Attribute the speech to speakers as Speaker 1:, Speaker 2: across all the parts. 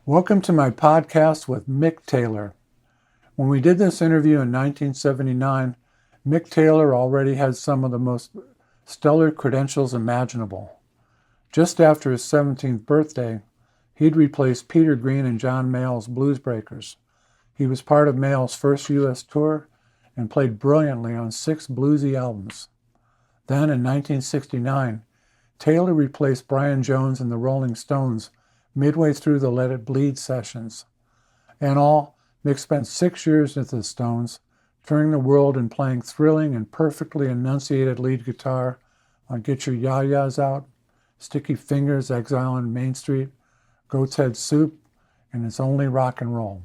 Speaker 1: Welcome to my podcast with Mick Taylor. When we did this interview in 1979, Mick Taylor already had some of the most stellar credentials imaginable. Just after his 17th birthday, he'd replaced Peter Green and John Mayall's Bluesbreakers. He was part of Mayall's first U.S. tour and played brilliantly on 6 bluesy albums. Then in 1969, Taylor replaced Brian Jones and the Rolling Stones midway through the Let It Bleed sessions. In all, Mick spent 6 years with the Stones, touring the world and playing thrilling and perfectly enunciated lead guitar on Get Your Ya-Ya's Out, Sticky Fingers, Exile on Main Street, Goat's Head Soup, and It's Only Rock and Roll.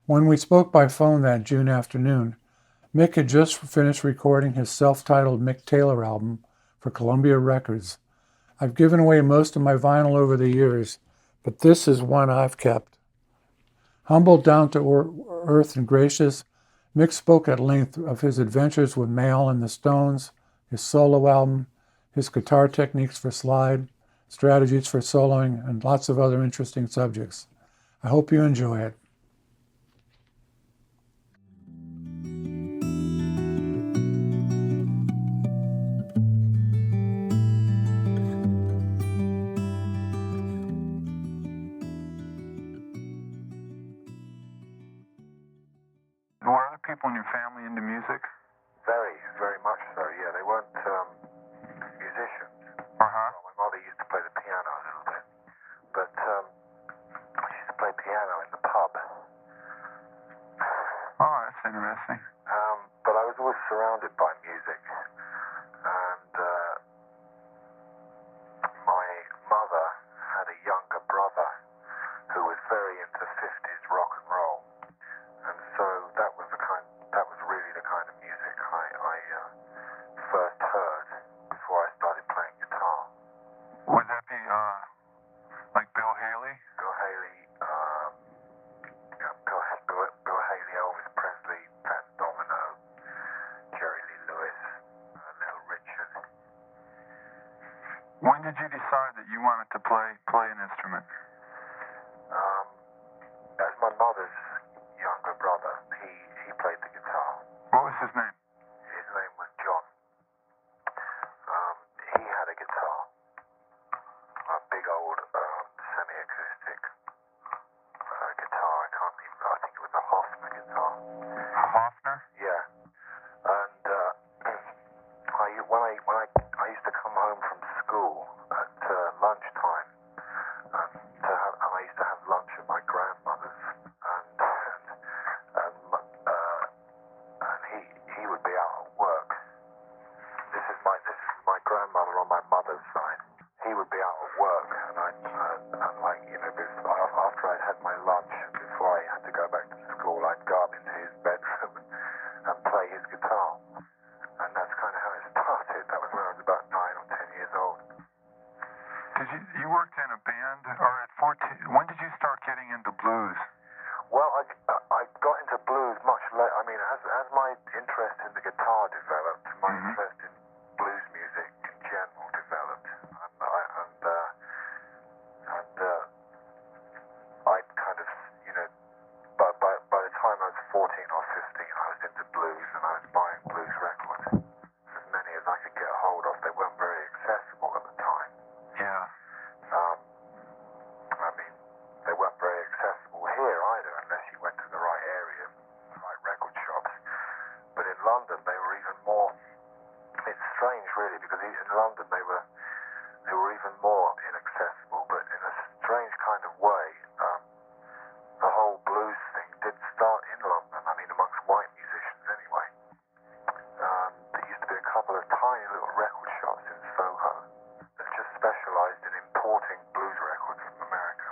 Speaker 1: When we spoke by phone that June afternoon, Mick had just finished recording his self-titled Mick Taylor album for Columbia Records. I've given away most of my vinyl over the years, but this is one I've kept. Humble, down to earth, and gracious, Mick spoke at length of his adventures with Mayall and the Stones, his solo album, his guitar techniques for slide, strategies for soloing, and lots of other interesting subjects. I hope you enjoy it.
Speaker 2: Were other people in your family into music?
Speaker 3: Very, very much so, yeah. They weren't musicians.
Speaker 2: Uh-huh.
Speaker 3: Well, my mother used to play the piano a little bit, but she used to play piano in the pub.
Speaker 2: Oh, that's interesting.
Speaker 3: But I was always surrounded by music, and my mother had a younger brother who was very into 50s rock and roll. And so that was really the kind of music I first heard before I started playing guitar.
Speaker 2: Would that be like Bill Haley?
Speaker 3: Bill Haley, Bill Haley, Elvis Presley, Pat Domino, Jerry Lee Lewis, Little Richard.
Speaker 2: When did you decide that you wanted to play an instrument?
Speaker 3: As my mother's younger brother, he played the guitar.
Speaker 2: What was his name?
Speaker 3: His name was John. He had a guitar, a big old semi-acoustic guitar. I think it was a Hofner guitar.
Speaker 2: A Hofner?
Speaker 3: Yeah. And I used to come home from school at lunchtime, and I used to have lunch at my grandmother's, and he would be out at work. This is my grandmother on my mother's side. He would be out at work, and after I'd had my lunch, before I had to go back to school, I'd go up into his bedroom and play his guitar. And that's kind of how it started. That was when I was about 9 or 10 years old.
Speaker 2: Did you worked in a band, or at 14? When did you start getting into blues?
Speaker 3: Well, I got into blues much later. I mean, as my interest in the guitar developed, my interest in blues music in general developed, and I kind of, by the time I was 14 or 15, I was into blues, and I was buying blues records, as many as I could get a hold of. They weren't very accessible at the time.
Speaker 2: Yeah.
Speaker 3: I mean, they weren't very accessible here either, unless you went to the right area, the right record shops. But in London, they were even more. It's strange, really, because in London they were even more inaccessible. But in a strange kind of way, the whole blues thing did start in London. I mean, amongst white musicians anyway. There used to be a couple of tiny little record shops in Soho that just specialised in importing blues records from America.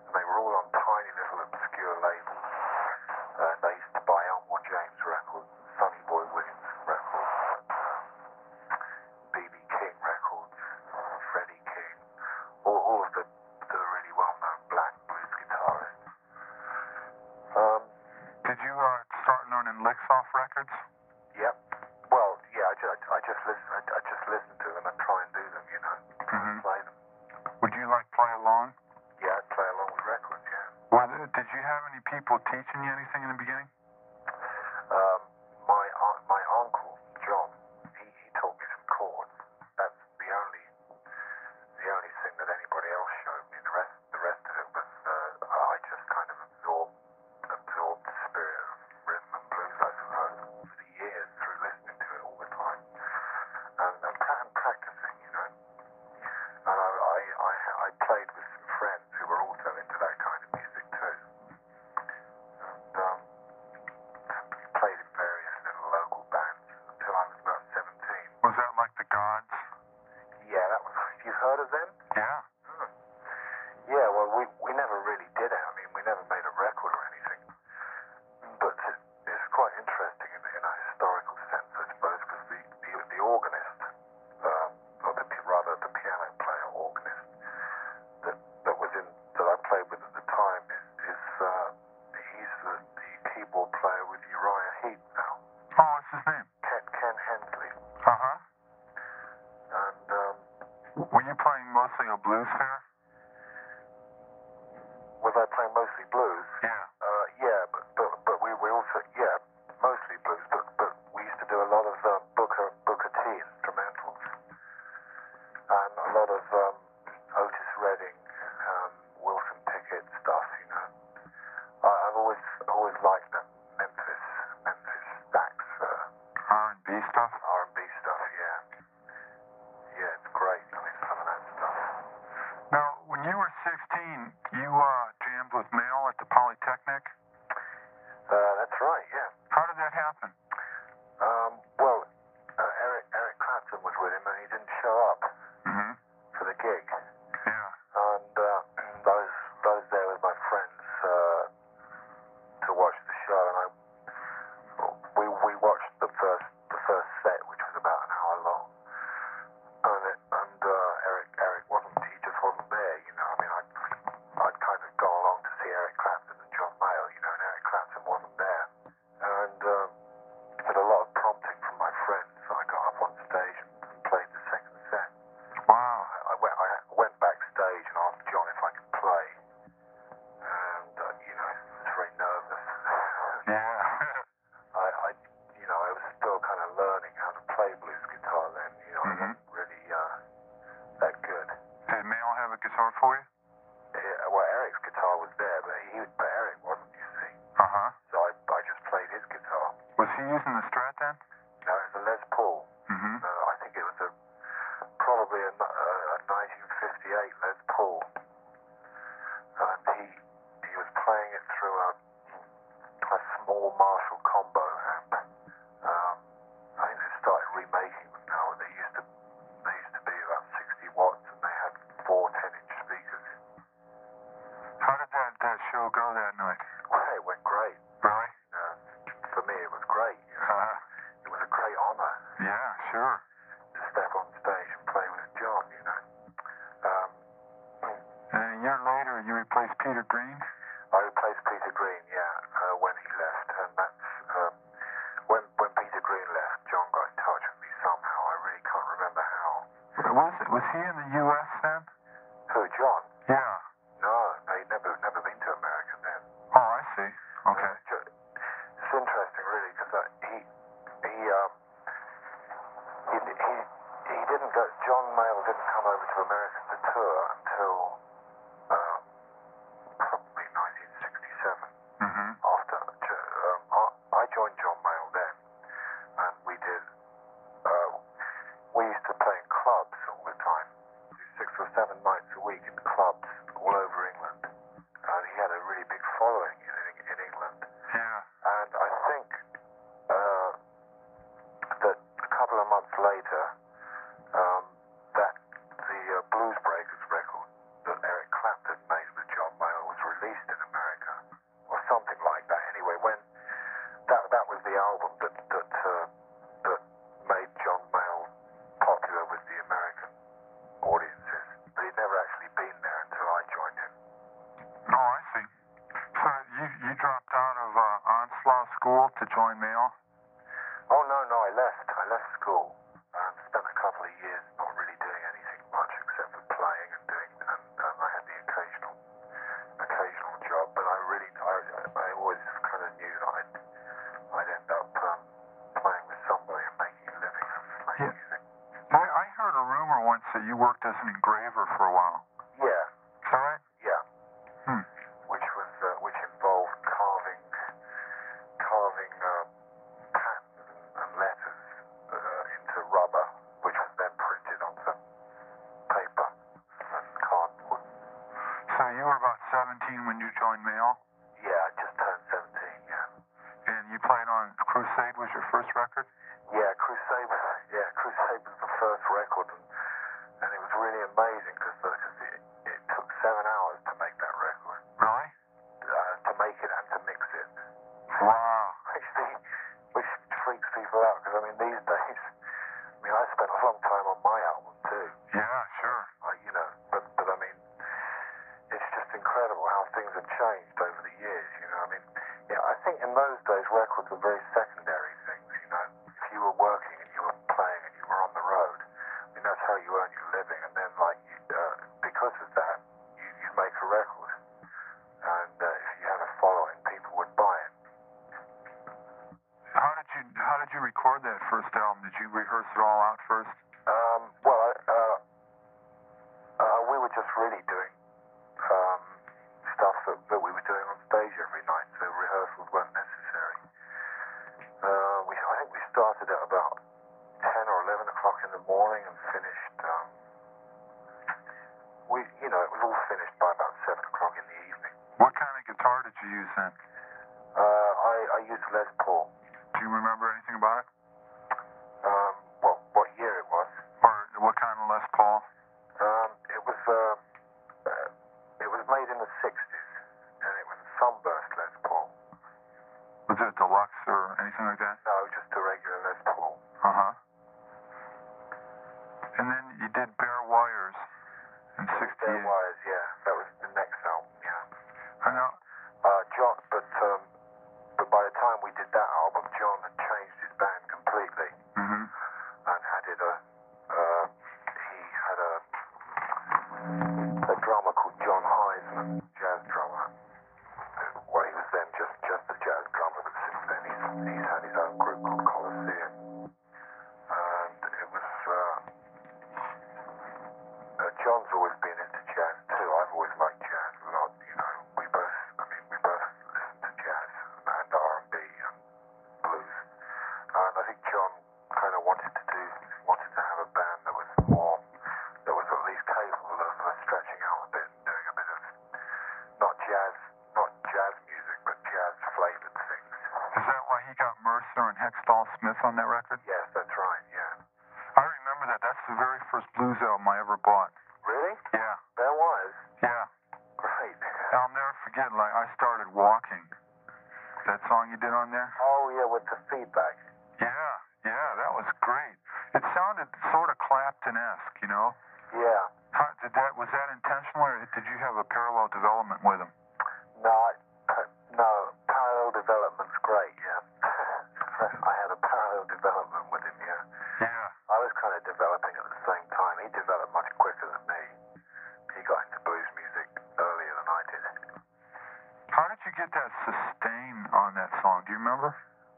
Speaker 3: And they were all on tiny little obscure labels. They used to buy Elmore James records, Sonny Boy Williams records, B.B. King records, Freddie King, all of the really well-known black blues guitarists.
Speaker 2: Did you start learning licks off records?
Speaker 3: Yep. Well, yeah, I just listen to them and try and do them, play them.
Speaker 2: Would you play along?
Speaker 3: Yeah, I'd play along with records, yeah.
Speaker 2: did you have any people teaching you anything in the beginning?
Speaker 3: My uncle John, he taught me some chords. That's the only thing that anybody else showed me. The rest of it was I just kind of absorbed the spirit of rhythm and blues, I suppose, over the years through listening to it all the time and practicing, you know. And I played with some friends who were also into that kind of music too, and played in various little local bands until I was about 17.
Speaker 2: Was that like the Gods?
Speaker 3: Yeah, that was. You heard of them?
Speaker 2: Yeah.
Speaker 3: Yeah, well, we never really did it. I mean, we never made a record or anything. But it's quite interesting in a historical sense, I suppose, because the organist, or rather the piano player organist that I played with at the time is he's the keyboard player with Uriah Heep now.
Speaker 2: Oh, what's his name?
Speaker 3: Ken Hensley.
Speaker 2: Uh-huh.
Speaker 3: And
Speaker 2: Were you playing mostly a blues fair?
Speaker 3: was I playing mostly blues?
Speaker 2: Yeah.
Speaker 3: Yeah, but we also mostly blues, but we used to do a lot of Booker T instrumentals and a lot of Otis Redding, Wilson Pickett stuff. You know, I've always liked that Memphis Stax
Speaker 2: R&B stuff?
Speaker 3: R&B stuff. Yeah, it's great. I mean, some of that stuff.
Speaker 2: Now, when you were 16, you jammed with Mayall at the Polytechnic?
Speaker 3: That's right. Yeah.
Speaker 2: How did that happen?
Speaker 3: Well, Eric Clapton was with him, and he didn't show up
Speaker 2: Mm-hmm.
Speaker 3: for the gig.
Speaker 2: Yeah.
Speaker 3: And I was there with my friends to watch the show, and we watched the first set, which was about an hour long. And Eric wasn't there, you know. I mean, I'd kind of gone along to see Eric Clapton and John Mayall, you know, and Eric Clapton wasn't there. And with a lot of prompting from my friends, I got up on stage and played the second set.
Speaker 2: Wow.
Speaker 3: I went backstage and asked John if I could play, and you know, I was very nervous.
Speaker 2: Yeah.
Speaker 3: I was still kind of learning how to play blues guitar then. You know,
Speaker 2: Mm-hmm.
Speaker 3: I wasn't really that good.
Speaker 2: Did Mayall have a guitar for you?
Speaker 3: Well, Eric's guitar was there, but Eric wasn't, you see.
Speaker 2: Uh-huh.
Speaker 3: So I just played his guitar.
Speaker 2: Was he using the Strat then?
Speaker 3: No, it was a Les Paul.
Speaker 2: Mm-hmm.
Speaker 3: I think it was probably a 1958 Les Paul, and he was playing it through a small Marshall combo amp. I think they started remaking them now. They used to be about 60 watts, and they had 4 10-inch speakers.
Speaker 2: How did that show go that night?
Speaker 3: Well, it went great.
Speaker 2: Really?
Speaker 3: For me, it was great. You know? It was a great honor
Speaker 2: Yeah, sure.
Speaker 3: to step on stage and play with John, you know.
Speaker 2: And a year later, you replaced Peter Green?
Speaker 3: I replaced Peter Green, when he left, and that's when Peter Green left, John got in touch with me somehow. I really can't remember how.
Speaker 2: Was he in the U.S. then?
Speaker 3: Who, John?
Speaker 2: Yeah.
Speaker 3: No, he'd never been to America then.
Speaker 2: Oh, I see. Okay.
Speaker 3: It's interesting, really, because he didn't go. John Mayall didn't come over to America to tour until probably 1967.
Speaker 2: Mm-hmm.
Speaker 3: After I joined John Mayall then, and we did. We used to play in clubs all the time, 6 or 7 nights a week in clubs all over England, and he had a really big following in England.
Speaker 2: Yeah.
Speaker 3: And I think that a couple of months later, that the Bluesbreakers record that Eric Clapton made with John Mayall was released in America, or something like that. Anyway, when that was the album that made John Mayall popular with the American audiences, but he'd never actually been there until I joined him.
Speaker 2: Oh, I see. So you dropped out of Onslaught School to join Mayall?
Speaker 3: Oh no, I left school and spent a couple of years not really doing anything much except for playing and I had the occasional job, but I
Speaker 2: that you worked as an engraver for a while.
Speaker 3: Yeah,
Speaker 2: Is that right?
Speaker 3: yeah.
Speaker 2: Hmm.
Speaker 3: Which involved carving patterns and letters into rubber, which was then printed onto paper and cardboard.
Speaker 2: So you were about 17 when you joined Mayall?
Speaker 3: Yeah, I just turned 17, yeah.
Speaker 2: And you played on Crusade was your first record?
Speaker 3: Yeah, Crusade was the first record, and it was really amazing because it took 7 hours to make that record.
Speaker 2: Really?
Speaker 3: To make it and to mix it.
Speaker 2: Wow.
Speaker 3: Which freaks people out, because I mean, these days, I spent a long time on my album too.
Speaker 2: Yeah, sure.
Speaker 3: But I mean, it's just incredible how things have changed over the years, I think in those days records were very secondary things, If you were working and you were playing and you were on the road, that's how you earn your living, and then because of that, you make a record, and if you had a following, people would buy it.
Speaker 2: How did you record that first album? Did you rehearse it all out first?
Speaker 3: We were just really doing stuff that we were doing on stage every night, so rehearsals weren't necessary. I think we started at about 10 or 11 o'clock in the morning and finished, it was all finished by about 7 o'clock in the evening.
Speaker 2: What kind of guitar did you use then?
Speaker 3: I used Les Paul.
Speaker 2: Do you remember anything about it?
Speaker 3: What year it was?
Speaker 2: Or what kind of Les Paul?
Speaker 3: It was made in the 60s, and it was a sunburst Les Paul.
Speaker 2: Was it deluxe or anything like that?
Speaker 3: No, just a regular Les Paul.
Speaker 2: Uh-huh. And then you did Bare Wires in 68.
Speaker 3: Bare Wires, yeah. That was the next album, yeah.
Speaker 2: I know.
Speaker 3: John, but by the time we did that album, John had changed his band completely.
Speaker 2: Mm-hmm.
Speaker 3: And he had a drummer called John Heisman, jazz drummer. Well, he was then just a jazz drummer, but since then he's had his own group called Colosseum. And it was, John's always been into jazz too. I've always liked jazz a lot, We both listened to jazz and R&B and blues. And I think John kind of wanted to have a band that was at least capable of stretching out a bit and doing a bit of not jazz music, but jazz flavored things.
Speaker 2: Is that why he got Mercer and Hextall Smith on that record?
Speaker 3: Yes, that's right. Yeah.
Speaker 2: I remember that. That's the very first blues album I ever bought.
Speaker 3: Really?
Speaker 2: Yeah.
Speaker 3: There was.
Speaker 2: Yeah.
Speaker 3: Great.
Speaker 2: I'll never forget, I started walking. That song you did on there?
Speaker 3: Oh yeah, with the feedback.
Speaker 2: Yeah, that was great. It sounded sort of Clapton-esque,
Speaker 3: Yeah.
Speaker 2: Was that intentional, or did you have a parallel development with him?
Speaker 3: No, parallel development's great, yeah. I had a parallel development with him, yeah.
Speaker 2: Yeah.
Speaker 3: I was kind of developing at the same time. He developed much quicker than me. He got into blues music earlier than I did.
Speaker 2: How did you get that sustain on that song? Do you remember?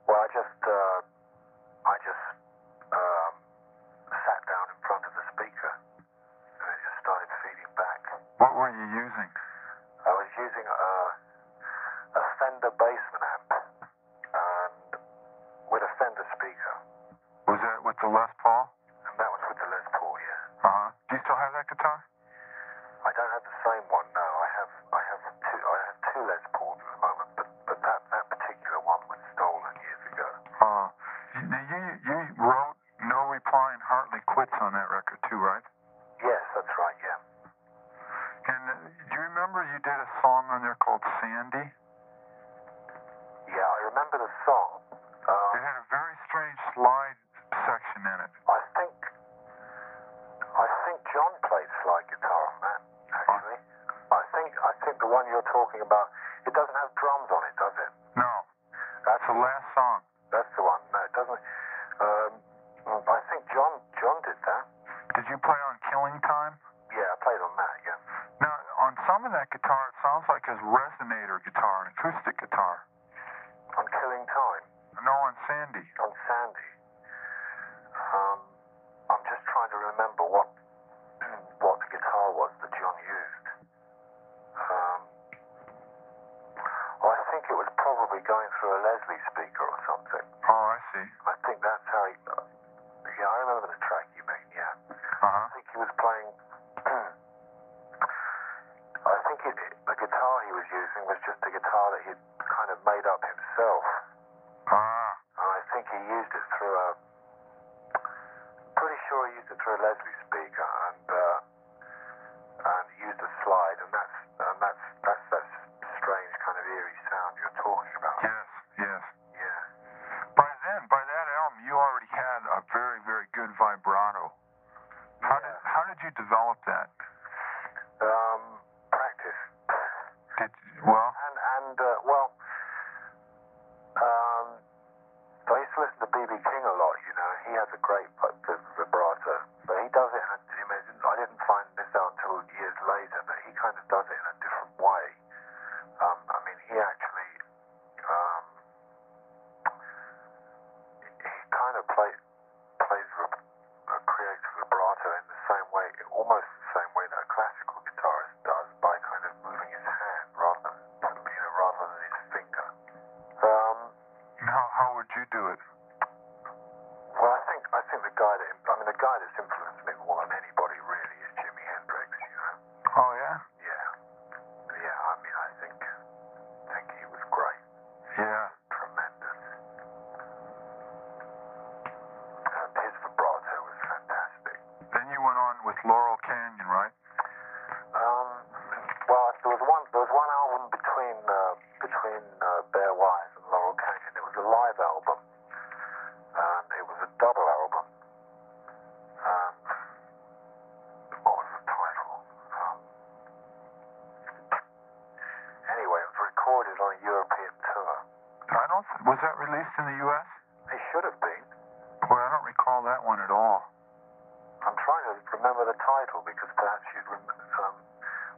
Speaker 3: Well, I just sat down in front of the speaker and it just started feeding back.
Speaker 2: What were you using?
Speaker 3: I was using a Fender Bassman amp and with a Fender speaker.
Speaker 2: Was that with the Les Paul?
Speaker 3: And that was with the Les Paul, yeah.
Speaker 2: Uh-huh. Do you still have that guitar?
Speaker 3: I don't have the same one, no. I have two Les Pauls at the moment, but that particular one was stolen years ago.
Speaker 2: You wrote No Reply and Hartley Quits on that record too, right?
Speaker 3: Yes, that's right, yeah.
Speaker 2: And do you remember you did a song on there called Sandy?
Speaker 3: Yeah, I remember the song.
Speaker 2: It had a very strange slide section in it.
Speaker 3: I think John played slide guitar on that, actually. I think the one you're talking about, it doesn't have drums on it, does it?
Speaker 2: No. That's the last song.
Speaker 3: That's the one. No, it doesn't. I think John did that.
Speaker 2: Did you play on Killing Time?
Speaker 3: Yeah, I played on that, yeah.
Speaker 2: Now, on some of that guitar, it sounds like a resonator guitar, an acoustic guitar.
Speaker 3: On Killing Time?
Speaker 2: No, on Sandy.
Speaker 3: On Sandy. I'm just trying to remember what probably going through a Leslie speaker or something.
Speaker 2: Oh, I see.
Speaker 3: I think that's how he... yeah, I remember the track you mean, yeah.
Speaker 2: Uh-huh.
Speaker 3: I think he was playing... I think the guitar he was using was just a guitar that he'd kind of made up himself.
Speaker 2: Ah.
Speaker 3: And I think he used it through a... pretty sure he used it through a Leslie speaker and used a slide, and that's that strange kind of eerie sound you're talking about.
Speaker 2: Yes, yes.
Speaker 3: Yeah.
Speaker 2: By that album, you already had a very, very good vibrato. How did you develop that?
Speaker 3: Practice.
Speaker 2: Well,
Speaker 3: I used to listen to B.B. King a lot, you know. He has a great vibrato, but he does it I didn't find this out until years later, but he kind of does it in a different way. I mean, he actually, he kind of creates vibrato in the same way, almost the same way that a classical guitarist does, by kind of moving his hand rather than his finger.
Speaker 2: how would you do it?
Speaker 3: Well, I think the guy that's influenced me more than anybody really is Jimi Hendrix, you know.
Speaker 2: Oh, yeah?
Speaker 3: Yeah. I mean, I think he was great.
Speaker 2: Yeah.
Speaker 3: Tremendous. And his vibrato was fantastic.
Speaker 2: Then you went on with Laurel Canyon, right?
Speaker 3: Well, there was one album between Bare Wires and Laurel Canyon. It was a live album, and it was a double album. What was the title? Anyway, it was recorded on a European tour.
Speaker 2: Was that released in the U.S.?
Speaker 3: It should have been.
Speaker 2: Well, I don't recall that one at all.
Speaker 3: I'm trying to remember the title because perhaps you'd remember.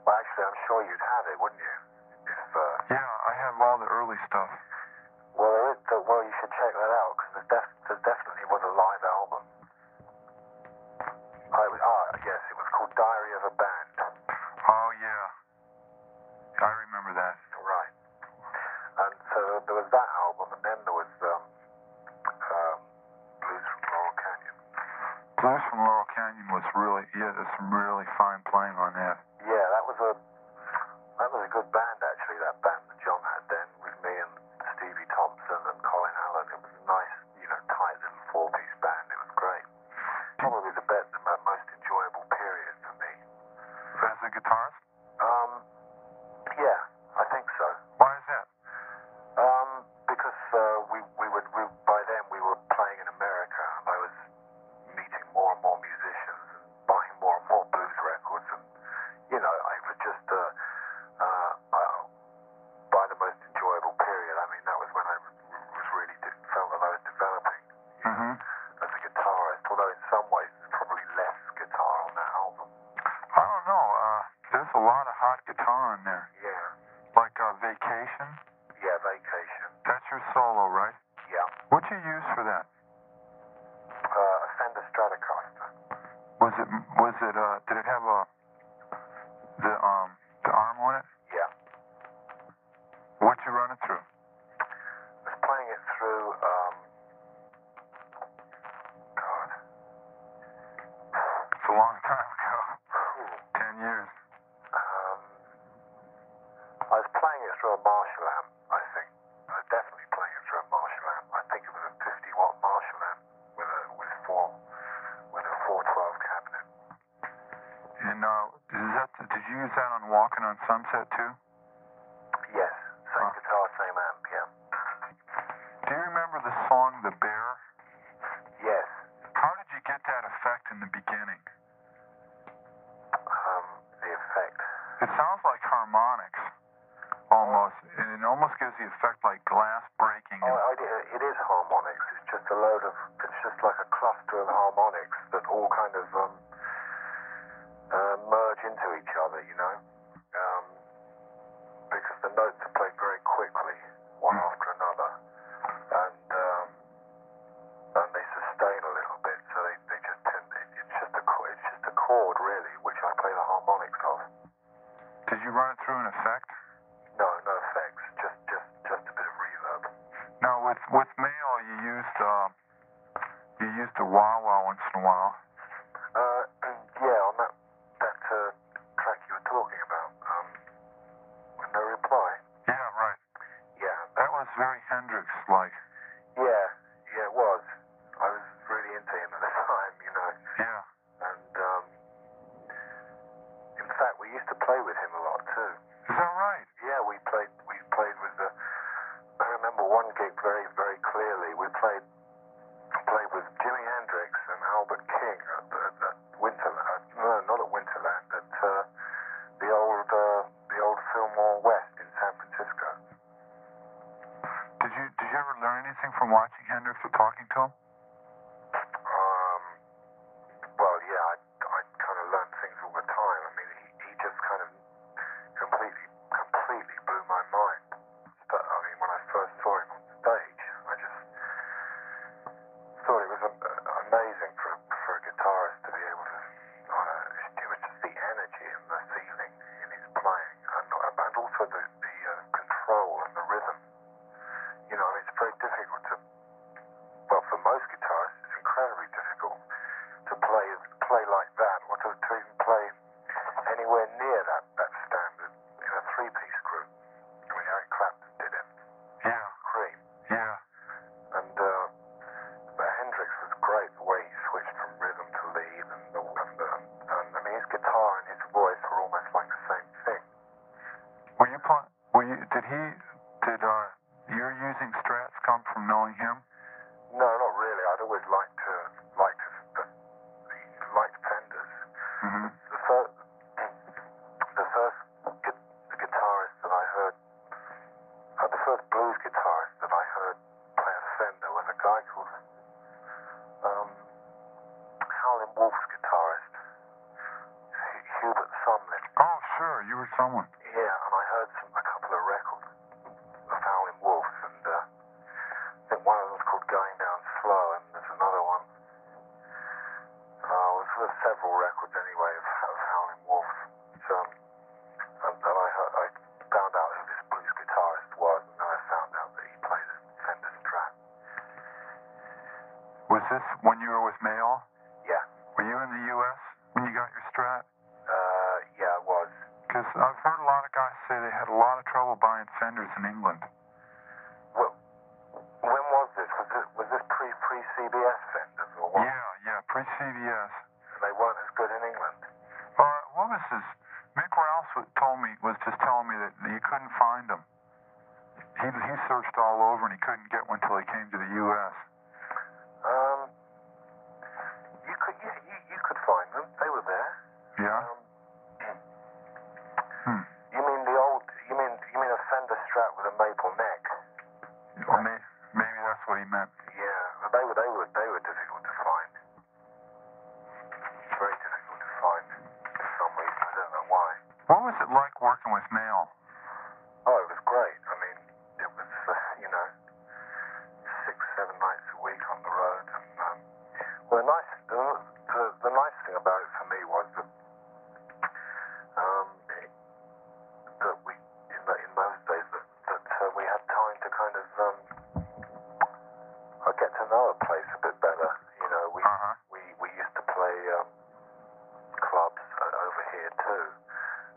Speaker 3: Well, actually, I'm sure you'd have it, wouldn't you?
Speaker 2: Yeah, I have all the early stuff.
Speaker 3: Well, you should check that out because there definitely was a live album. Yes, it was called Diary of a Band.
Speaker 2: Oh, yeah. I remember that.
Speaker 3: Right. And so there was that album, and then there was Blues from Laurel Canyon.
Speaker 2: Blues from Laurel Canyon was there's some really fine playing on that.
Speaker 3: Yeah, that was a good band actually. That band that John had then with me and Stevie Thompson and Colin Allen. It was a nice, tight little four-piece band. It was great. Probably the most enjoyable period for me.
Speaker 2: As a guitarist?
Speaker 3: Yeah, I think so.
Speaker 2: Why is that?
Speaker 3: Because by then we were playing in America, and I was meeting more and more musicians and buying more and more blues records, and it was just by the most enjoyable period. I mean, that was when I was really felt that I was developing as a guitarist. Although in some ways there's probably less guitar on that album.
Speaker 2: I don't know. There's a lot of hot guitar on there.
Speaker 3: Yeah.
Speaker 2: Like Vacation?
Speaker 3: Yeah, Vacation.
Speaker 2: That's your solo, right?
Speaker 3: Yeah.
Speaker 2: What'd you use for that?
Speaker 3: A Fender Stratocaster.
Speaker 2: Did it have the arm on it?
Speaker 3: Yeah.
Speaker 2: What'd you run it through?
Speaker 3: I was playing it through, God.
Speaker 2: It's a long time ago. 10 years.
Speaker 3: I was playing it through a Marshall amp, I think. I was definitely playing it through a Marshall amp. I think it was a 50-watt Marshall amp with a 412 cabinet.
Speaker 2: And did you use that on Walking on Sunset too?
Speaker 3: Yes, same guitar, same amp, yeah.
Speaker 2: Do you remember the song The Bear?
Speaker 3: Yes.
Speaker 2: How did you get that effect in the beginning?
Speaker 3: The effect.
Speaker 2: It sounds like harmonics, almost. And it almost gives the effect like glass breaking.
Speaker 3: It is harmonics. It's just it's just like a cluster of harmonics that all kind of merge into each other, because the notes are played very quickly, one after another, and they sustain a little bit, so they just tend. It's just a chord really, which I play the harmonics of.
Speaker 2: Did you run it through an effect?
Speaker 3: No effects, just a bit of reverb. very, very clearly. We played with Jimi Hendrix and Albert King at Winterland. No, not at Winterland. At the old Fillmore West in San Francisco.
Speaker 2: Did you ever learn anything from watching Hendrix or talking to him?
Speaker 3: Well, yeah, I kind of learned things all the time. I mean, he just kind of completely blew my mind. But, I mean, when I first saw him on stage, I just thought it was amazing for a guitarist to be able to. It was just the energy and the feeling in his playing, and also the control and the rhythm. You know, I mean, it's very difficult to. Well, for most guitarists, it's incredibly difficult to play like that, or to even play anywhere near that standard in a three-piece group. I mean, Eric Clapton did it.
Speaker 2: Yeah.
Speaker 3: Cream.
Speaker 2: Yeah.
Speaker 3: And but Hendrix was great the way he switched from rhythm to lead, and I mean, his guitar and his voice were almost like the same thing.
Speaker 2: Did your using Strats come from knowing him?
Speaker 3: No, not really. I'd always liked Fenders.
Speaker 2: Mm-hmm.
Speaker 3: The first guitarist that I heard, the first blues guitarist that I heard play a Fender was a guy called Howlin' Wolf's guitarist, Hubert Sumlin.
Speaker 2: Oh, sure. You were someone.
Speaker 3: Yeah, and I heard a couple of records of Howlin' Wolf's, and I think one of them was called Going Down Slow, and there's another one. There's several records anyway of Howlin' Wolf. So, and I found out who this blues guitarist was, and then I found out that he played a Fender Strat.
Speaker 2: Was this when you were with Mayall?
Speaker 3: Yeah.
Speaker 2: Were you in the U.S. when you got your Strat?
Speaker 3: Yeah, it was.
Speaker 2: Because I've heard a lot of guys say they had a lot of trouble buying Fenders in England.
Speaker 3: Well, when was this? Was this pre-CBS Fenders or what?
Speaker 2: Yeah, pre-CBS.
Speaker 3: They weren't as good in England.
Speaker 2: What was this? Mick Taylor was just telling me that you couldn't find them. He searched all over and he couldn't get one till he came to the U.S.
Speaker 3: You could find them. They were there.
Speaker 2: Yeah.
Speaker 3: You mean a Fender Strat with a maple neck?
Speaker 2: Or maybe that's what he meant.
Speaker 3: Yeah, but they were difficult to find. Very difficult to find for some reason. I don't know why.
Speaker 2: What was it like working with Mayall?
Speaker 3: Oh, it was great. I mean, it was 6-7 nights a week on the road. And well, the nice thing about it for me was that we in those days that we had time to kind of get to know a place a bit better. You know, we used to play clubs over here too,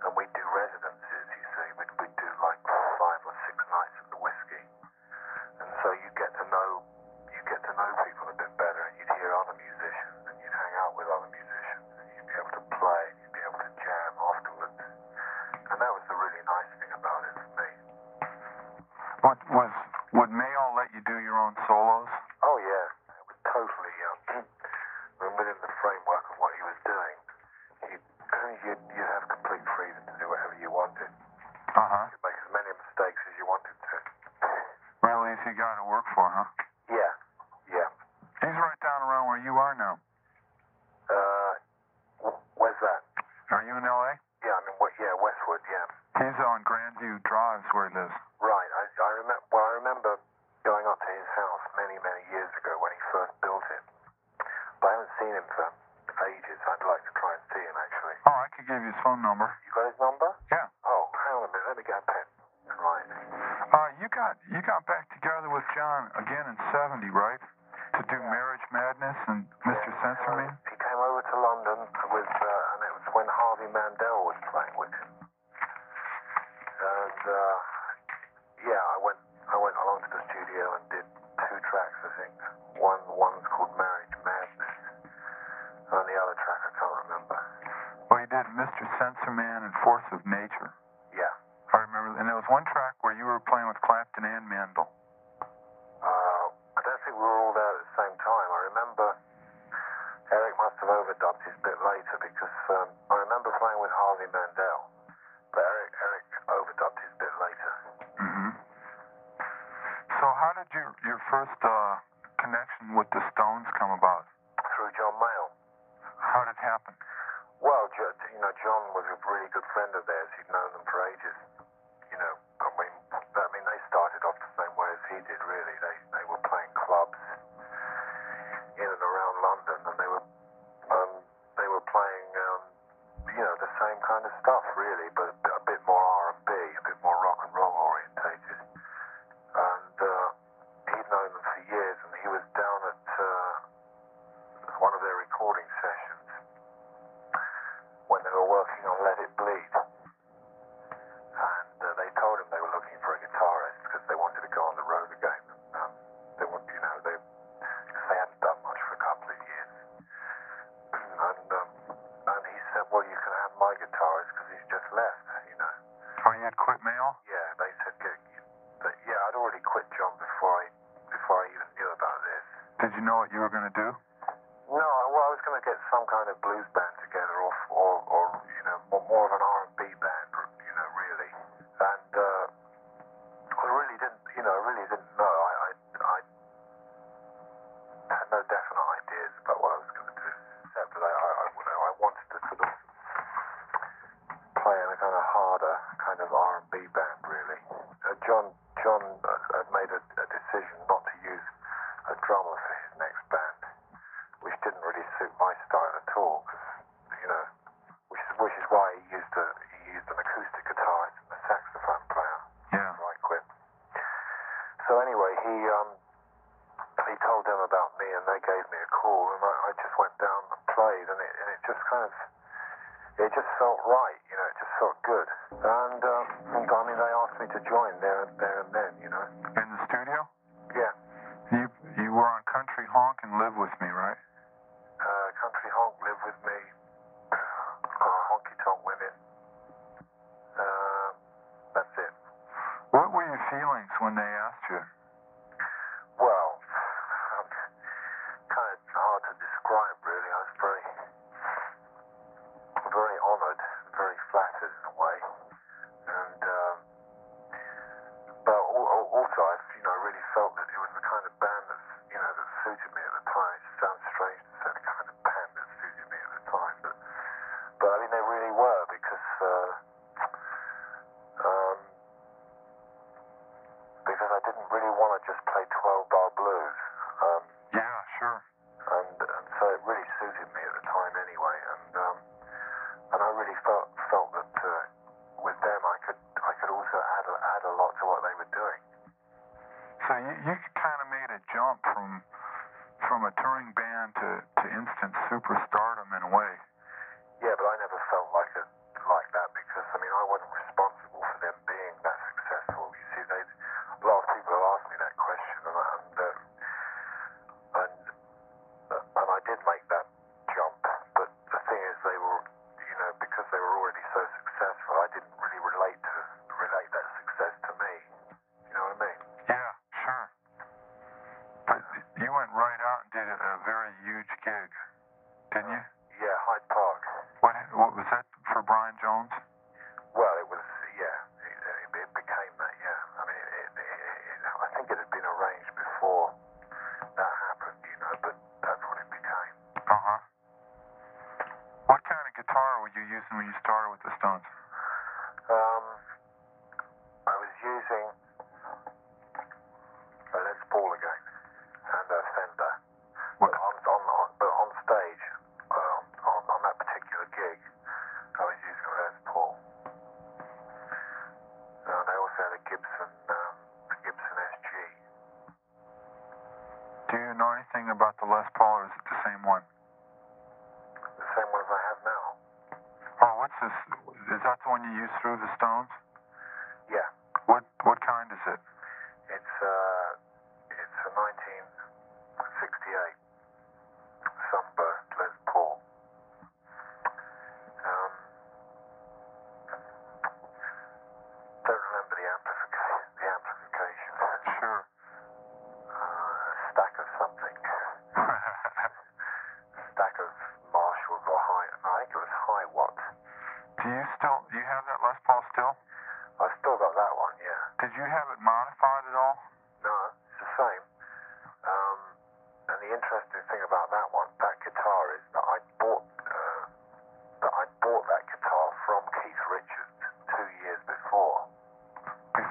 Speaker 3: and we'd do residencies. You see, we'd do like 5 or 6 nights at the Whiskey, and so you get to know people a bit better, and you'd hear other musicians, and you'd hang out with other musicians, and you'd be able to play, and you'd be able to jam afterwards, and that was the really nice thing about it for me.
Speaker 2: Would Mayall let you do your own solos?
Speaker 3: Oh yeah, it was totally within the framework of what he was doing. You'd have complete freedom to do whatever you wanted. You could make as many mistakes as you wanted to.
Speaker 2: Really easy guy to work for, huh?
Speaker 3: Yeah.
Speaker 2: He's right down around where you are now.
Speaker 3: Where's that?
Speaker 2: Are you in L.A.?
Speaker 3: Yeah, I mean, Westwood, yeah.
Speaker 2: He's on Grandview Drive, where he lives.
Speaker 3: Right, I remember going up to his house many, many years ago when he first built it. But I haven't seen him for ages. I'd like to try and see him, actually.
Speaker 2: Oh, I could give you his phone number.
Speaker 3: You got his number?
Speaker 2: Yeah.
Speaker 3: Oh, hang on a minute. Let me get a pen. Right.
Speaker 2: You got back together with John again in '70, right? To do Marriage Madness and Mr. Censor Me?
Speaker 3: He came over to London with, and it was when Harvey Mandel was playing with him. And, I went along to the studio and did 2 tracks, I think. One's called Marriage Madness, and the other track I can't remember.
Speaker 2: Well, you did Mr. Censor Man and Force of Nature.
Speaker 3: Yeah.
Speaker 2: I remember, and there was one track where you were playing with Clapton and Mandel. your first connection with the Stones come about?
Speaker 3: Through John Mayall.
Speaker 2: How did it happen?
Speaker 3: Well, John was a really good friend of theirs. He'd known them for ages. I mean, they started off the same way as he did, really. They were playing clubs in and around London, and they were playing, the same kind of stuff, really, but a bit more R&B, a bit more rock and roll orientated. And he'd known them for years, and he was down at one of their recording sessions when they were working on Let It Bleed. And they told him they were looking for a guitarist because they wanted to go on the road again. They wanted, they hadn't done much for a couple of years. And he said, well, you can have my guitarist because he's just left,
Speaker 2: Oh, you had quit Mayall?
Speaker 3: Yeah, they said, I'd already quit John before I even knew about this.
Speaker 2: Did you know what you were going to do?
Speaker 3: No, well, I was going to get some kind of blues band together, or more of an R&B band, really. And I really didn't know. I had no definite ideas about what I was going to do, except that I wanted to sort of play in a kind of harder kind of R&B band, really. John had made a decision not to use a drummer for his next band, which didn't really suit my style at all, which is why he used an acoustic guitarist and a saxophone player.
Speaker 2: Yeah.
Speaker 3: So I quit. So anyway, he told them about me, and they gave me a call, and I just went down and played, and it just it just felt right, it just felt good. And I mean, they asked me to join there and then,
Speaker 2: In the studio?
Speaker 3: Yeah.
Speaker 2: You were on Country Honk and Live With Me, right?
Speaker 3: Country Honk, Live With Me, Honky Tonk Women. That's it.
Speaker 2: What were your feelings when they asked you?
Speaker 3: Well, kind of hard to describe, really. I was very honoured, very flattered in a way, and but also I really felt that it was the kind of band that suited me at the time. It sounds strange to say the kind of band that suited me at the time, but I mean they really were, because I didn't really want to just play 12-bar blues.
Speaker 2: Yeah, sure.
Speaker 3: And so it really suited me at the time anyway, and I really felt that with them I could also add a lot to what they were doing.
Speaker 2: So you kind of made a jump from a touring band to instant superstardom in a way.
Speaker 3: Yeah, but I never felt like that, because I mean I wasn't responsible for them being that successful. You see, a lot of people have asked me that question, and I did make that jump. But the thing is, they were, because they were already so successful, I didn't really relate that success to me. You know what I mean?
Speaker 2: Yeah, sure. But you went right out and did a very huge gig, didn't you?
Speaker 3: Yeah, Hyde Park.
Speaker 2: What was that for Brian Jones?
Speaker 3: Well, it was, it became that, yeah. I mean, I think it had been arranged before that happened, but that's what it became.
Speaker 2: Uh-huh. What kind of guitar were you using when you started with the Stones?
Speaker 3: I was using a Les Paul again, and a Fender.
Speaker 2: What?
Speaker 3: But on stage, on that particular gig, I was using a Les Paul. And I also had a Gibson SG.
Speaker 2: Do you know anything about the Les Paul, or is it the same one?
Speaker 3: The same one as I have now.
Speaker 2: Oh, what's this? Is that the one you used through the Stones?
Speaker 3: Yeah.
Speaker 2: What kind is it?
Speaker 3: It's a 1968 Sunburst Les Paul. Don't remember the amplification.
Speaker 2: Sure.
Speaker 3: A stack of something. Stack of Marshalls or I think it was High Watt.
Speaker 2: Do you have that Les Paul still?
Speaker 3: I've still got that one, yeah.
Speaker 2: Did you have it modified at all?
Speaker 3: No, it's the same.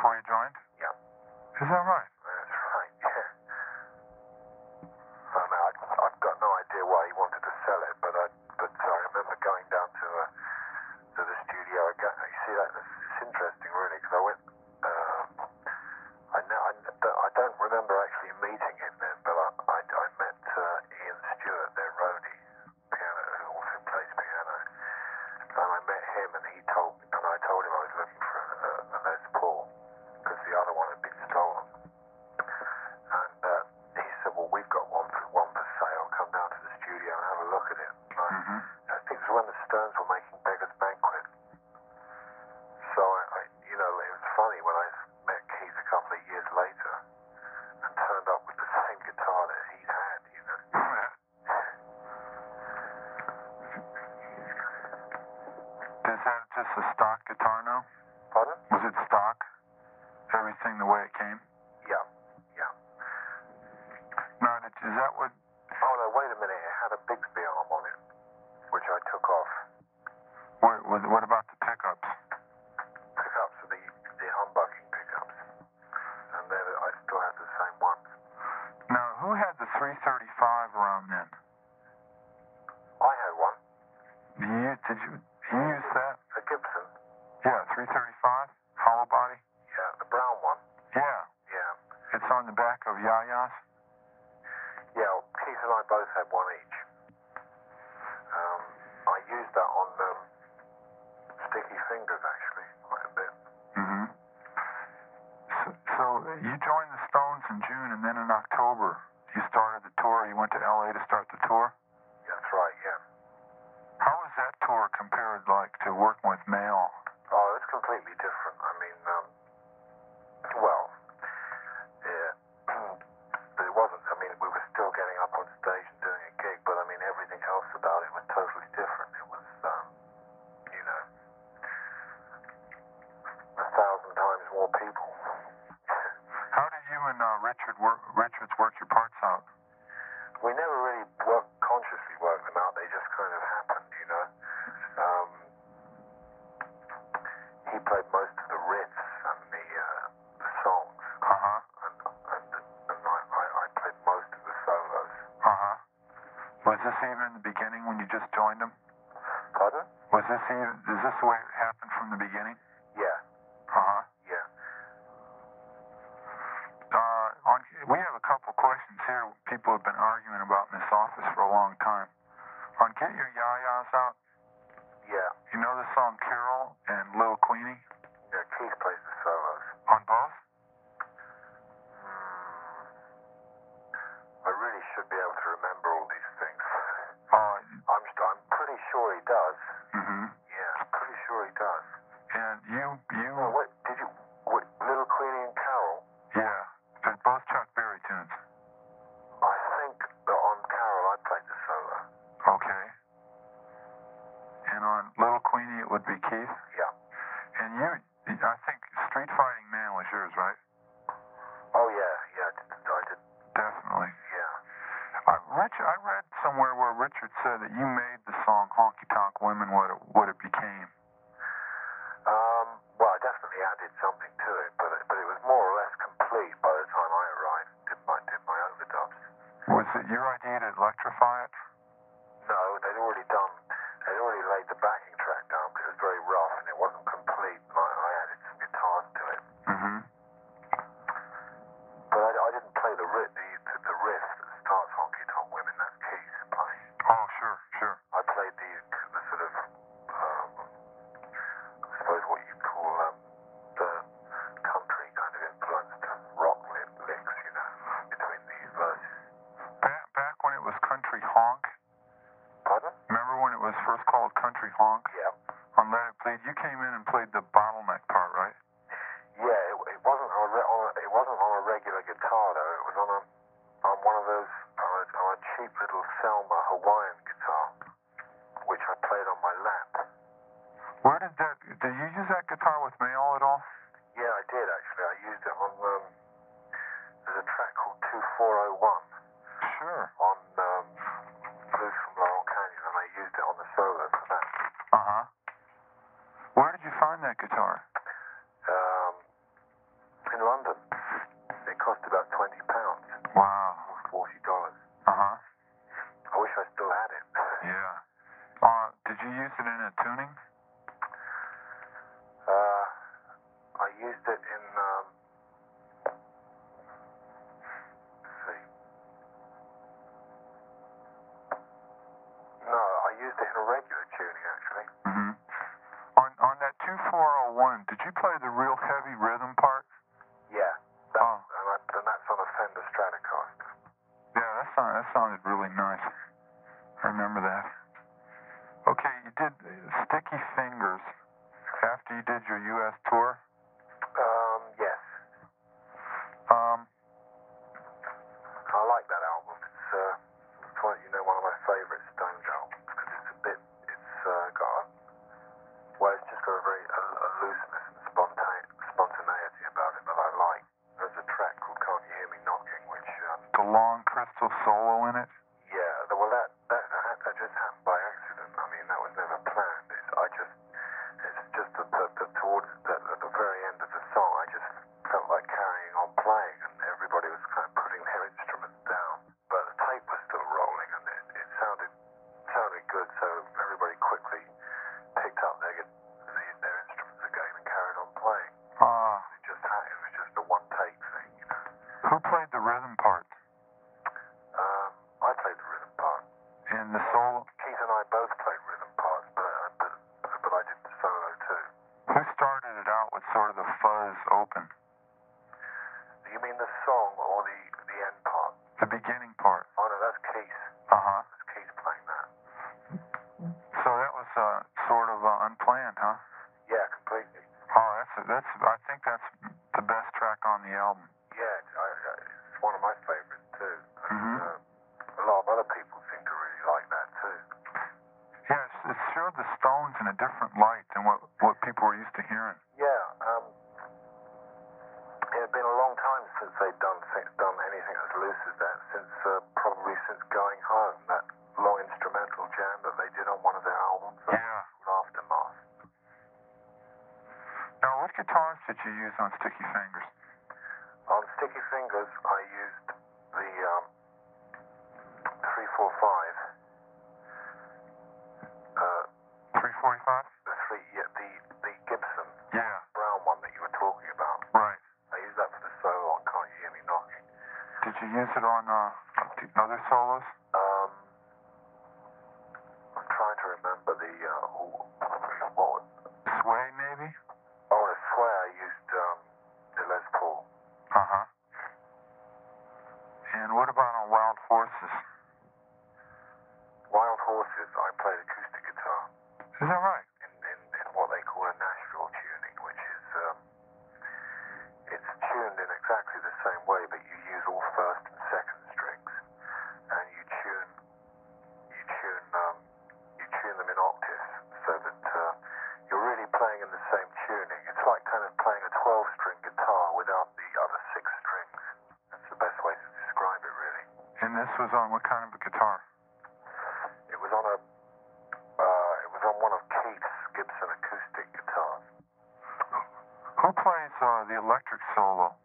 Speaker 2: before you joined?
Speaker 3: Yeah.
Speaker 2: Is that right?
Speaker 3: That's right, yeah. I mean, I've got no idea why he wanted to sell it, but I remember going down to the studio again. You see, it's interesting, really, because I went. I don't remember actually meeting him then, but I met Ian Stewart, their roadie, piano, who also plays piano, and I met him, and I told him I was looking for a Les Paul because the other one had been stolen, and he said, "Well, we've got one for sale. Come down to the studio and have a look at it." And I think it was when the Stones were making Beggar's Banquet. So it was funny when I met Keith a couple of years later and turned up with the same guitar that he'd had,
Speaker 2: Is that just a stock guitar now?
Speaker 3: Pardon?
Speaker 2: Was it stock? Everything the way it came?
Speaker 3: Yeah.
Speaker 2: Now, is that what...
Speaker 3: Oh, no, wait a minute. It had a Bigsby arm on it, which I took off.
Speaker 2: What about the pickups?
Speaker 3: Pickups are the humbucking pickups. And then I still had the same ones.
Speaker 2: Now, who had the 335 around then?
Speaker 3: I had one.
Speaker 2: Did you use that?
Speaker 3: A Gibson.
Speaker 2: Yeah, 335? Hollow body?
Speaker 3: Yeah, the brown one.
Speaker 2: Yeah. It's on the back of Yaya's?
Speaker 3: Yeah, well, Keith and I both had one each. I used that on Sticky Fingers, actually, quite a bit.
Speaker 2: So you joined the Stones in June, and then in October you started the tour. You went to LA to start the tour?
Speaker 3: That's right, yeah.
Speaker 2: How was that tour compared, to working with Mayall?
Speaker 3: Oh, it's completely different. I mean, but it wasn't. I mean, we were still getting up on stage and doing a gig, but I mean, everything else about it was totally different. It was, 1,000 times more people.
Speaker 2: How did you and Richards work your parts out?
Speaker 3: We never really consciously worked them out. They just kind of happened, He played most of the riffs and the songs. And I played most of the solos.
Speaker 2: Was this even in the beginning when you just joined them?
Speaker 3: Pardon?
Speaker 2: Is this the way it happened from the beginning?
Speaker 3: Yeah. Yeah.
Speaker 2: We have a couple questions here people have been arguing about in this office for a long time. On Get Your Yayas Out,
Speaker 3: Yeah.
Speaker 2: you know the song Carol and Little Queenie?
Speaker 3: Yeah, Keith plays the solos.
Speaker 2: On both?
Speaker 3: I really should be able to remember all these things. I'm pretty sure he does. Yeah, I'm pretty sure he does.
Speaker 2: And you...
Speaker 3: Oh, wait, Little Queenie and Carol?
Speaker 2: Yeah, they're both Chuck Berry tunes.
Speaker 3: I think that on Carol I played the solo.
Speaker 2: Okay. And on Little Queenie it would be Keith?
Speaker 3: Yeah.
Speaker 2: And I think Street Fighting Man was yours, right?
Speaker 3: Oh, yeah, I did.
Speaker 2: Definitely.
Speaker 3: Yeah.
Speaker 2: I read somewhere where Richard said that you made the song Honky Tonk Women what it became.
Speaker 3: Well, I definitely added something to it, but it was more or less complete by the time I arrived. Did my overdubs.
Speaker 2: Was it your idea to electrify it?
Speaker 3: No, they'd already laid the backing track down because it was very rough and it wasn't complete. I added some guitars to it. But I didn't play the riff that starts Honky Tonk Women. That's Keith playing.
Speaker 2: Oh, sure.
Speaker 3: I played the sort of, I suppose what you'd call the country kind of influenced rock licks, between the verses.
Speaker 2: Back when it was Country Honk.
Speaker 3: Pardon?
Speaker 2: Remember when it was first called Country Honk?
Speaker 3: Yeah.
Speaker 2: On Let It Bleed, you came in and played the bottleneck part, right?
Speaker 3: Yeah, it wasn't on a regular guitar though. It was on one of those on a cheap little Selma Hawaiian guitar, which I played on my lap.
Speaker 2: Where did you use that guitar with Mayall at all?
Speaker 3: Yeah, I did actually. I used it on there's a track called 2401.
Speaker 2: Sure.
Speaker 3: On Blues from Laurel Canyon, and I used it on the solo for that.
Speaker 2: Where did you find that guitar? Did you play the real heavy rhythm part?
Speaker 3: Yeah, and that's on a Fender Stratocaster.
Speaker 2: Yeah, that sounded really nice. I remember that. Okay, you did Sticky Fingers after you did your U.S. tour?
Speaker 3: Yes. I like that album. It's one of my favorite Stones albums because it's just got a very a looseness and spontaneity about it that I like. There's a track called Can't You Hear Me Knocking, which
Speaker 2: The long crystal solo in it?
Speaker 3: yeah, that just happened by accident. I mean, that was never planned. At the very end of the song, I just felt like carrying on playing, and everybody was kind of putting their instruments down. But the tape was still rolling, and it sounded good, so everybody quickly picked up their instruments again and carried on playing. It was just a one-take thing, you know.
Speaker 2: Who played the rhythm part?
Speaker 3: I played the rhythm part.
Speaker 2: In the solo?
Speaker 3: Keith and I both played rhythm parts, but I did the solo too.
Speaker 2: Who started it out with sort of the fuzz open?
Speaker 3: You mean the song or the end part?
Speaker 2: The beginning part?
Speaker 3: Oh no, that's Keith.
Speaker 2: Uh-huh.
Speaker 3: That's Keith playing that.
Speaker 2: So that was sort of unplanned, huh?
Speaker 3: Yeah, completely.
Speaker 2: Oh, I think that's the best track on the album.
Speaker 3: Yeah, it's one of my favorites too.
Speaker 2: Mm-hmm.
Speaker 3: A lot of other people seem to really like that too.
Speaker 2: Yeah, it showed the Stones in a different light than what people were used to hearing.
Speaker 3: Yeah, it had been a long time since they'd done anything as loose as that. Probably since Going Home, that long instrumental jam that they did on one of their albums.
Speaker 2: Yeah.
Speaker 3: Aftermath.
Speaker 2: Now, what guitars did you use on Sticky Fingers?
Speaker 3: On Sticky Fingers, I used the 345.
Speaker 2: 345?
Speaker 3: The Gibson.
Speaker 2: Yeah.
Speaker 3: Brown one that you were talking about.
Speaker 2: Right.
Speaker 3: I used that for the solo on Can't You Hear Me Knocking.
Speaker 2: Did you use it on the other solos?
Speaker 3: I'm trying to remember what
Speaker 2: Sway, maybe?
Speaker 3: oh, I swear I used the Les Paul.
Speaker 2: Uh-huh. And what about on Wild Horses?
Speaker 3: Wild Horses, I played acoustic guitar
Speaker 2: Is that right?
Speaker 3: in what they call a Nashville tuning, which is it's tuned in exactly the same way, but you use all first and second strings, and you tune them in octaves, so that you're really playing in the same tuning. It's like kind of playing a 12-string guitar without the other 6 strings. That's the best way to describe it, really.
Speaker 2: And this was on what kind of a guitar?
Speaker 3: It was on one of Keith's Gibson acoustic guitars.
Speaker 2: Who plays the electric solo?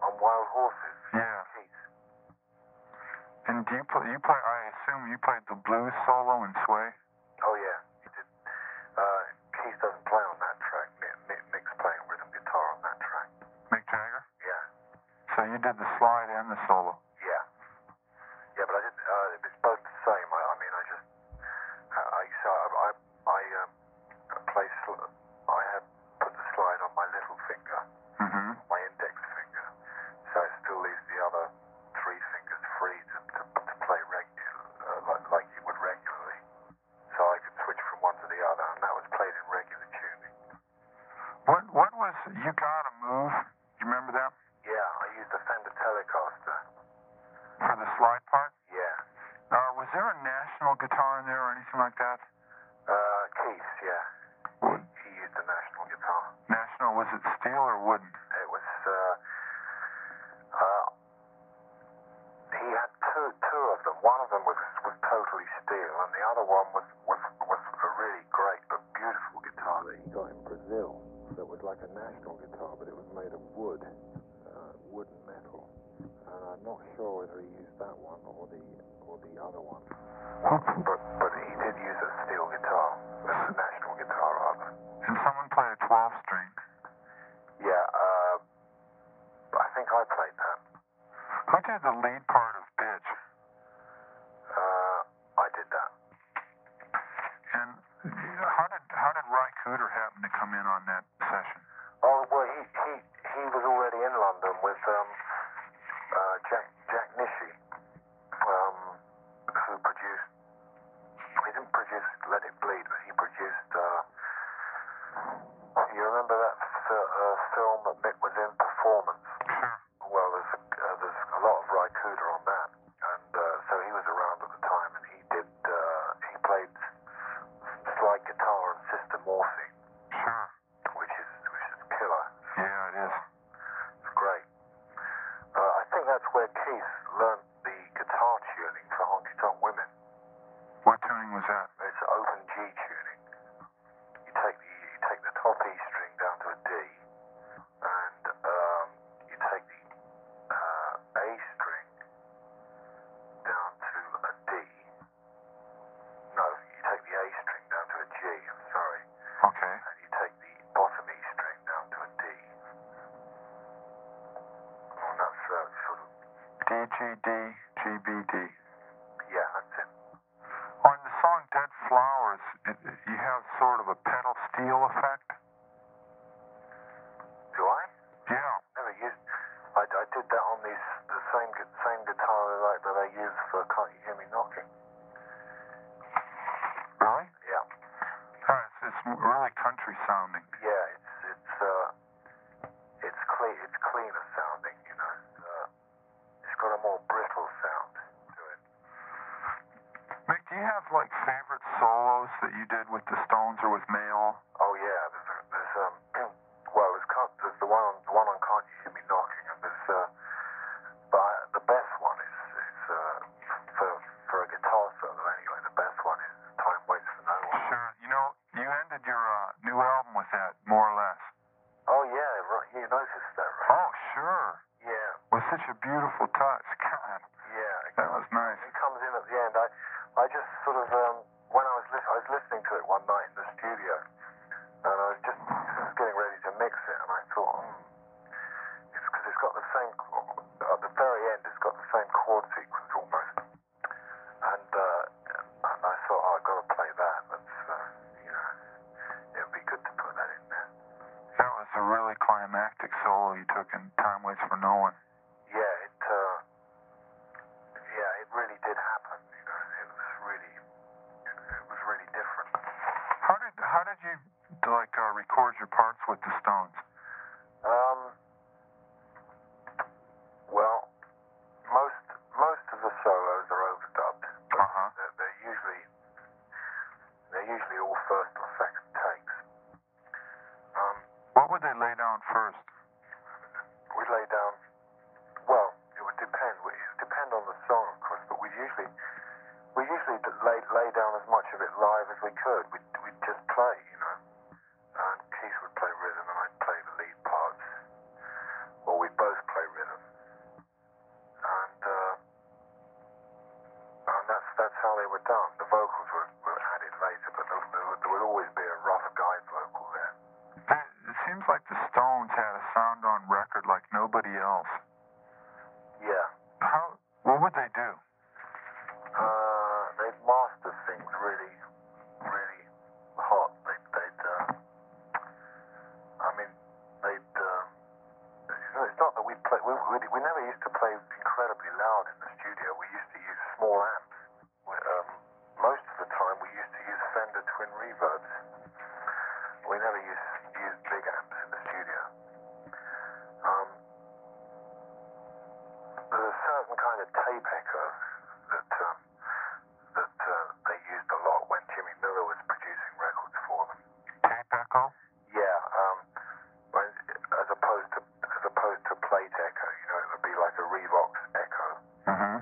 Speaker 3: On Wild Horses?
Speaker 2: Yeah.
Speaker 3: Keith.
Speaker 2: And do you play, I assume you played the blues solo in Sway?
Speaker 3: Oh yeah, he did. Keith doesn't play on that track. Mick's playing rhythm guitar on that track.
Speaker 2: Mick Taylor?
Speaker 3: Yeah.
Speaker 2: So you did the slide and the solo?
Speaker 3: Yeah. Yeah, but I didn't, it's both the same. I had put the slide on my little finger,
Speaker 2: Mm-hmm.
Speaker 3: my index finger, so it still leaves the other 3 fingers free to play like you would regularly. So I could switch from one to the other, and that was played in regular tuning.
Speaker 2: What was You Gotta Move? You remember that?
Speaker 3: Yeah, I used a Fender Telecaster.
Speaker 2: For the slide part?
Speaker 3: Yeah.
Speaker 2: Was there a National guitar in there or anything like that?
Speaker 3: Keith, yeah.
Speaker 2: Wood.
Speaker 3: He used a National guitar.
Speaker 2: National, was it steel or wooden?
Speaker 3: It was, he had two of them. One of them was totally steel, and the other one was a really great but beautiful guitar that he got in Brazil. That was like a National guitar, but it was made of wood and metal. And I'm not sure whether he used that one or the other one. But he did use a steel guitar, a National guitar rather.
Speaker 2: And someone played a 12-string.
Speaker 3: Yeah, I think I played that.
Speaker 2: Who did the lead part of Bitch?
Speaker 3: I did that.
Speaker 2: And how did Ry Cooder happen to come in on that
Speaker 3: London with Jack Nishi, who produced. He didn't produce Let It Bleed, but he produced. You remember that film that Mick was in, Performance? Well, there's a lot of Ry Cooder on that, and so he was around at the time, and he played slide guitar and Sister Morphine, which is killer.
Speaker 2: Yeah, it is.
Speaker 3: It's great. I think that's where Keith learnt the guitar tuning for Honky Tonk Women.
Speaker 2: What tuning was that?
Speaker 3: It's open G tuning. You take the top E string down to a D, and you take the A string down to a D. No, you take the A string down to a G. I'm sorry.
Speaker 2: Okay.
Speaker 3: And you take the bottom E string down to a D. And that's sort of.
Speaker 2: D, G, D, G, B, D.
Speaker 3: Yeah, that's it.
Speaker 2: On the song Dead Flowers, you have sort of a pedal steel effect?
Speaker 3: Do I?
Speaker 2: Yeah.
Speaker 3: Never used. I did that on the same guitar that I use for Can't You Hear Me Knocking.
Speaker 2: Really?
Speaker 3: Yeah.
Speaker 2: It's really country sounding.
Speaker 3: Yeah, it's cleaner sounding. You know, it's got a more brittle sound to it.
Speaker 2: Mick, do you have like favorite solos that you did with the Stones or with Mayall?
Speaker 3: Oh yeah, there's the one on Can't You Hear Me Knocking, and but the best one is for a guitar solo anyway. The best one is Time Waits for No One.
Speaker 2: Sure. You know, you ended your new album with that, more or less.
Speaker 3: Oh yeah, right. You noticed that, right?
Speaker 2: Oh, sure.
Speaker 3: Yeah.
Speaker 2: With such a beautiful touch. God.
Speaker 3: Yeah.
Speaker 2: That was nice.
Speaker 3: It comes in at the end. I just sort of when I was listening to it one night in the studio, and I was just getting ready to mix it, and I thought, it's because it's got the same at the very end. It's got the same chord sequence almost, and I thought, I've got to play that. That's it would be good to put that in there.
Speaker 2: That was a really climactic solo you took in Time Waits for No One.
Speaker 3: Yeah, it really did happen. You know, it was really different.
Speaker 2: How did you record your parts with the Stones?
Speaker 3: Well, most of the solos are overdubbed.
Speaker 2: Uh-huh.
Speaker 3: They're usually all first or second takes.
Speaker 2: What would they lay down first?
Speaker 3: We lay down. Well, it would depend. It would depend on the song, of course. But we usually lay down as much of it live as we could. We'd just play, you know. And Keith would play rhythm, and I'd play the lead parts, or we'd both play rhythm. And that's how they were done. The vocals were added later, but there would always be a rough guide vocal there.
Speaker 2: It seems like the Stones had a sound on record like nobody else.
Speaker 3: Yeah.
Speaker 2: What would they do?
Speaker 3: They'd master things really, really hot. It's not that we play. We never used to play incredibly loud in the studio. We used to use small amps. Most of the time, we used to use Fender twin reverbs. We never used big amps in the studio. There's a certain kind of tape echo that they used a lot when Jimmy Miller was producing records for them.
Speaker 2: Tape echo?
Speaker 3: Yeah, as opposed to plate echo, you know, it would be like a Revox echo.
Speaker 2: Mm-hmm.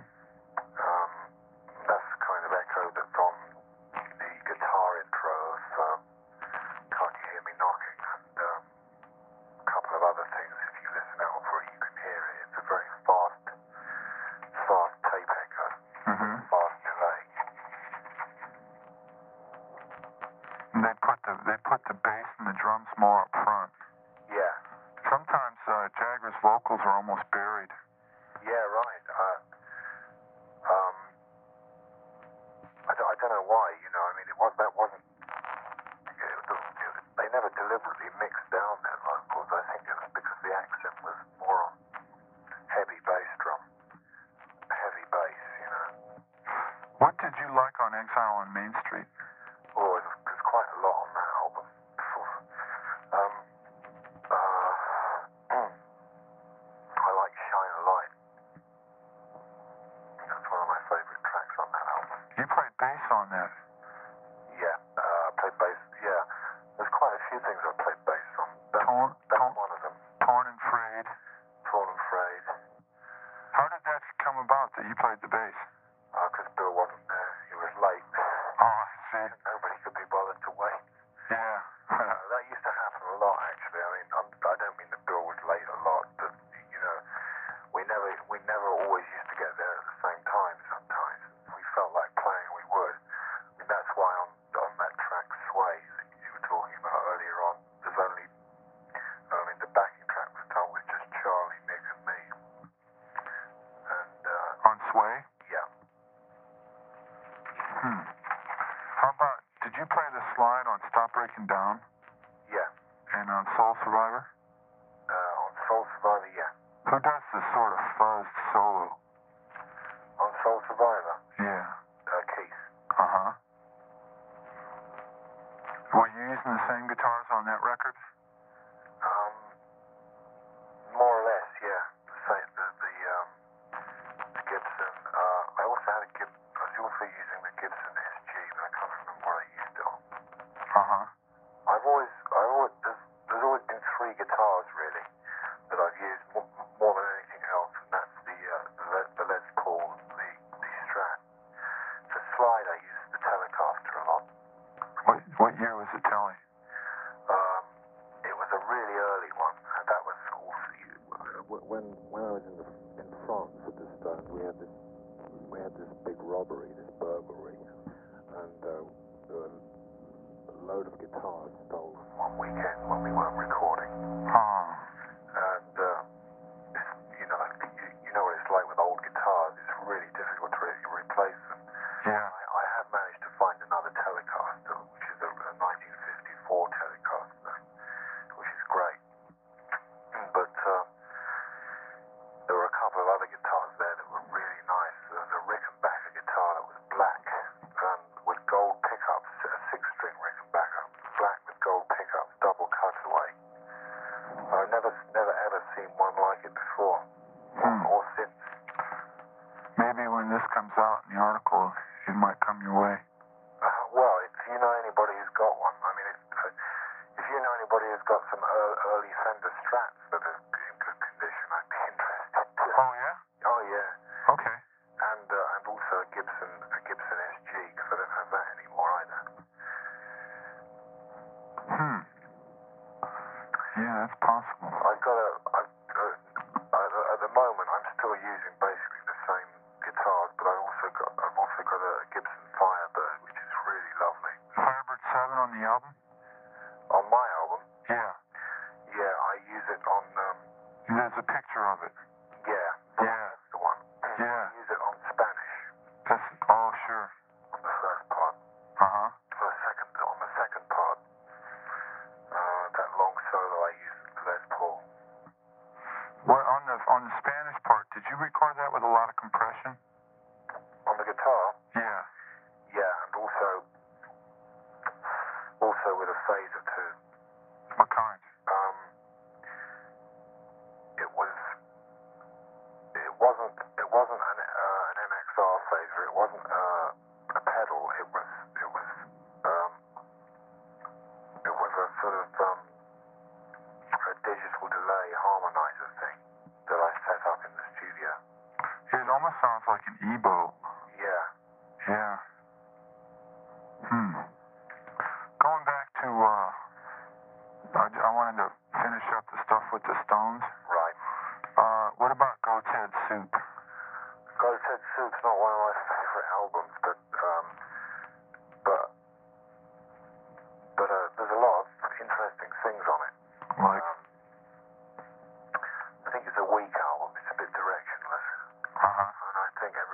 Speaker 3: That's the kind of echo that's on the guitar intro of Can't You Hear Me Knocking, and a couple of other things. If you listen out for it, you can hear it. It's a very fast tape echo, fast delay.
Speaker 2: And they put the bass and the drums more up front.
Speaker 3: Yeah.
Speaker 2: Sometimes Jagger's vocals are almost buried.
Speaker 3: Yeah, right. I don't know why, you know, I mean, they never deliberately mixed down their vocals. I think it was because the accent was more on
Speaker 2: on Main Street?
Speaker 3: Oh, there's quite a lot on that album. I like Shine a Light. That's one of my favorite tracks on that album.
Speaker 2: You played bass on that.
Speaker 3: Yeah, played bass. Yeah, there's quite a few things I played bass on. That's one of them.
Speaker 2: Torn and Frayed.
Speaker 3: Torn and Frayed.
Speaker 2: How did that come about that you played the bass?
Speaker 3: Because Bill wasn't there. He was late.
Speaker 2: Oh, I see.
Speaker 3: Nobody could be bothered to wait.
Speaker 2: Yeah.
Speaker 3: That used to happen a lot, actually. I mean, I don't mean that Bill was late a lot, but you know, we never always used to get there at the same time. Sometimes we felt like playing, we would. I mean, that's why on that track Sway that you were talking about earlier on, there's only, the backing track was done with just Charlie, Nick, and me. And
Speaker 2: on Sway?
Speaker 3: yeah.
Speaker 2: How about, did you play the slide on Stop Breaking Down?
Speaker 3: Yeah.
Speaker 2: And on Soul Survivor?
Speaker 3: On Soul Survivor, yeah.
Speaker 2: Who does the sort of fuzzed solo?
Speaker 3: On Soul Survivor?
Speaker 2: Yeah.
Speaker 3: Keith.
Speaker 2: Uh-huh. Were you using the same guitars on that record?
Speaker 3: More or less, yeah. The Gibson. I also had a Gibson. I was also using the Gibson SG, but I can't remember what I used it on.
Speaker 2: Uh-huh.
Speaker 3: There's always been three guitars really that I've used more than anything else, and that's the Les Paul, the Strat. The slide I use the Telecaster a lot.
Speaker 2: What year was it, Telly?
Speaker 3: It was a really early one, and that was also when I was in France at the start. We had this big robbery, this burglary, and there were a load of guitars stolen one weekend when we weren't recording.
Speaker 2: Oh.
Speaker 3: And you know what it's like with old guitars. It's really difficult to replace them.
Speaker 2: Yeah.
Speaker 3: I have managed to find another Telecaster, which is a 1954 Telecaster, which is great. But there were a couple of other guitars there that were really nice. There was a Rickenbacker guitar that was black with gold pickups, a 6-string Rickenbacker, black with gold pickups, double cutaway. I've never ever seen one like it before, or since.
Speaker 2: Maybe when this comes out in the article, it might come your way.
Speaker 3: Well, if you know anybody who's got one, I mean, if you know anybody who's got some early Fender Strats that are in good condition, I'd be interested.
Speaker 2: Oh, yeah?
Speaker 3: Oh, yeah.
Speaker 2: Okay.
Speaker 3: And also a Gibson SG, because I don't have that anymore either.
Speaker 2: Yeah, that's possible.
Speaker 3: At the moment, I'm still using basically the same guitars, but I've also got a Gibson Firebird, which is really lovely.
Speaker 2: Firebird 7 on the album?
Speaker 3: On my album?
Speaker 2: Yeah.
Speaker 3: Yeah, I use it on.
Speaker 2: There's a picture of it.
Speaker 3: Yeah.
Speaker 2: Yeah.
Speaker 3: That's the one.
Speaker 2: Yeah.
Speaker 3: I use it on Spanish.
Speaker 2: Oh, sure.
Speaker 3: On the first part.
Speaker 2: Uh-huh.
Speaker 3: On the second part, that long solo I use Les Paul.
Speaker 2: What on the Spanish part? Did you record that with a lot of compression?
Speaker 3: On the guitar?
Speaker 2: Yeah.
Speaker 3: Yeah, and also with a phaser too.
Speaker 2: What kind?
Speaker 3: It wasn't an MXR phaser. It wasn't a pedal. It was a sort of a digital delay harmonizer thing that I set up in the studio.
Speaker 2: It almost sounds like an EBO.
Speaker 3: Yeah.
Speaker 2: Yeah. Going back to, I wanted to finish up the stuff with the Stones.
Speaker 3: Right.
Speaker 2: What about Goat's Head Soup?
Speaker 3: Goat's Head Soup's not one of my favorite albums, but there's a lot of interesting things on it.
Speaker 2: Like?
Speaker 3: I think it's a weak album. It's a bit directionless.
Speaker 2: Uh-huh.
Speaker 3: And I think I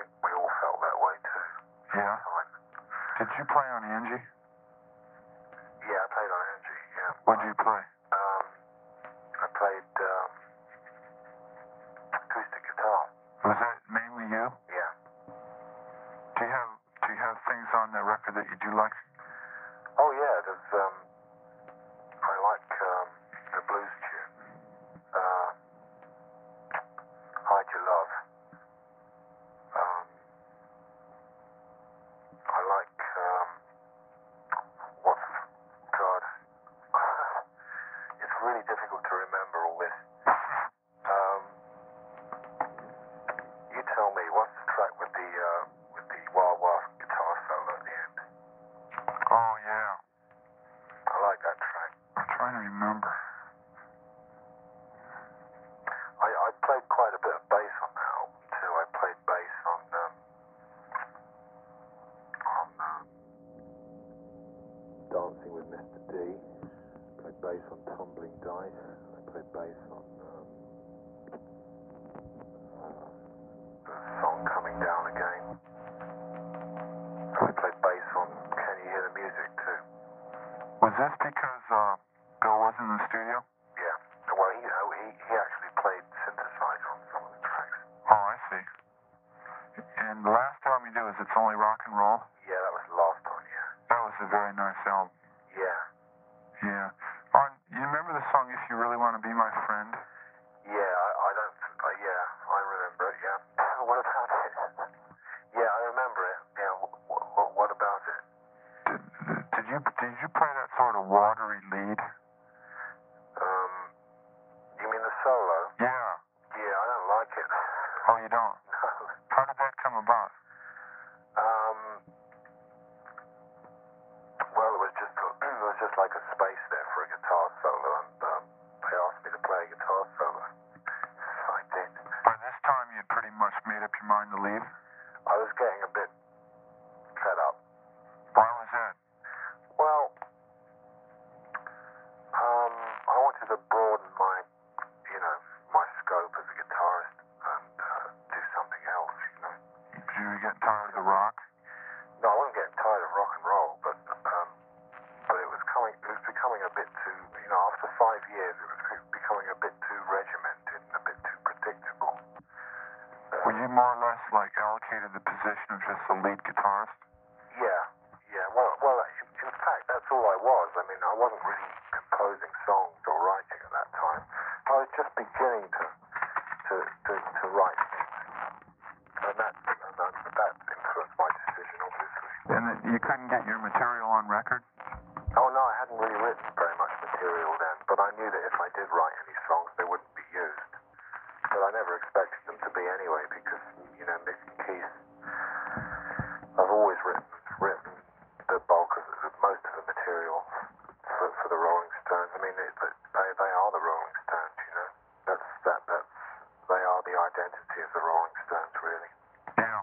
Speaker 3: think we all felt that way too.
Speaker 2: Yeah. Did you play on Angie?
Speaker 3: Yeah, I played on Angie. Yeah.
Speaker 2: What did you play?
Speaker 3: I played acoustic guitar.
Speaker 2: Was that mainly you?
Speaker 3: Yeah.
Speaker 2: Do you have things on that you do like?
Speaker 3: Oh yeah, there's I like the blues tune. Hide Your Love. I like what's God. It's really difficult to remember all this. You tell me, what's the track with the wild guitar solo at the end?
Speaker 2: Oh yeah,
Speaker 3: I like that track.
Speaker 2: I'm trying to remember.
Speaker 3: I played quite a bit of bass on that album too. I played bass on Dancing with Mr. D. Played bass on Tumbling Dice. I played bass on the song Coming Down Again. I played bass on Can You Hear the Music too.
Speaker 2: Was this because Bill was in the studio?
Speaker 3: Yeah. Well, he actually played synthesizer on some of the tracks.
Speaker 2: Oh, I see. And the last album you did was It's Only Rock and Roll?
Speaker 3: Yeah, that was the last one, yeah.
Speaker 2: That was a very nice album.
Speaker 3: Yeah.
Speaker 2: Yeah. You remember the song If You Really Want to Be My Friend?
Speaker 3: Yeah, I don't, yeah, I remember it, yeah. What about it? Yeah, I remember it. Yeah, what about it?
Speaker 2: Did you play that sort of watery lead?
Speaker 3: You mean the solo?
Speaker 2: Yeah.
Speaker 3: Yeah, I don't like it.
Speaker 2: Oh, you don't?
Speaker 3: No.
Speaker 2: How did that come about?
Speaker 3: Well, it was just like a space there for a guitar solo, and they asked me to play a guitar solo. So I did.
Speaker 2: By this time, you'd pretty much made up your mind to leave?
Speaker 3: I was getting a bit fed up.
Speaker 2: Why was that?
Speaker 3: Well, I wanted to broaden my scope as a guitarist and do something else,
Speaker 2: You were getting tired of the rock?
Speaker 3: No, I wasn't getting tired of rock and roll, but it was becoming a bit too, after 5 years, it was becoming a bit too regimented and a bit too predictable.
Speaker 2: Were you more or less like allocated the position of just the lead guitarist?
Speaker 3: Yeah. Well, in fact, that's all I was. I mean, I wasn't really composing songs or writing at that time. I was just beginning to write things, and that influenced my decision, obviously.
Speaker 2: And that you couldn't get your material on record?
Speaker 3: Oh no, I hadn't really written very much material then, but I knew that if I did write any songs, they wouldn't be used. But I never expected them to be anyway, because Mick and Keith, I've always written the bulk of most of the material for the Rolling Stones. I mean, they are the Rolling Stones, they are the identity of the Rolling Stones, really.
Speaker 2: Yeah.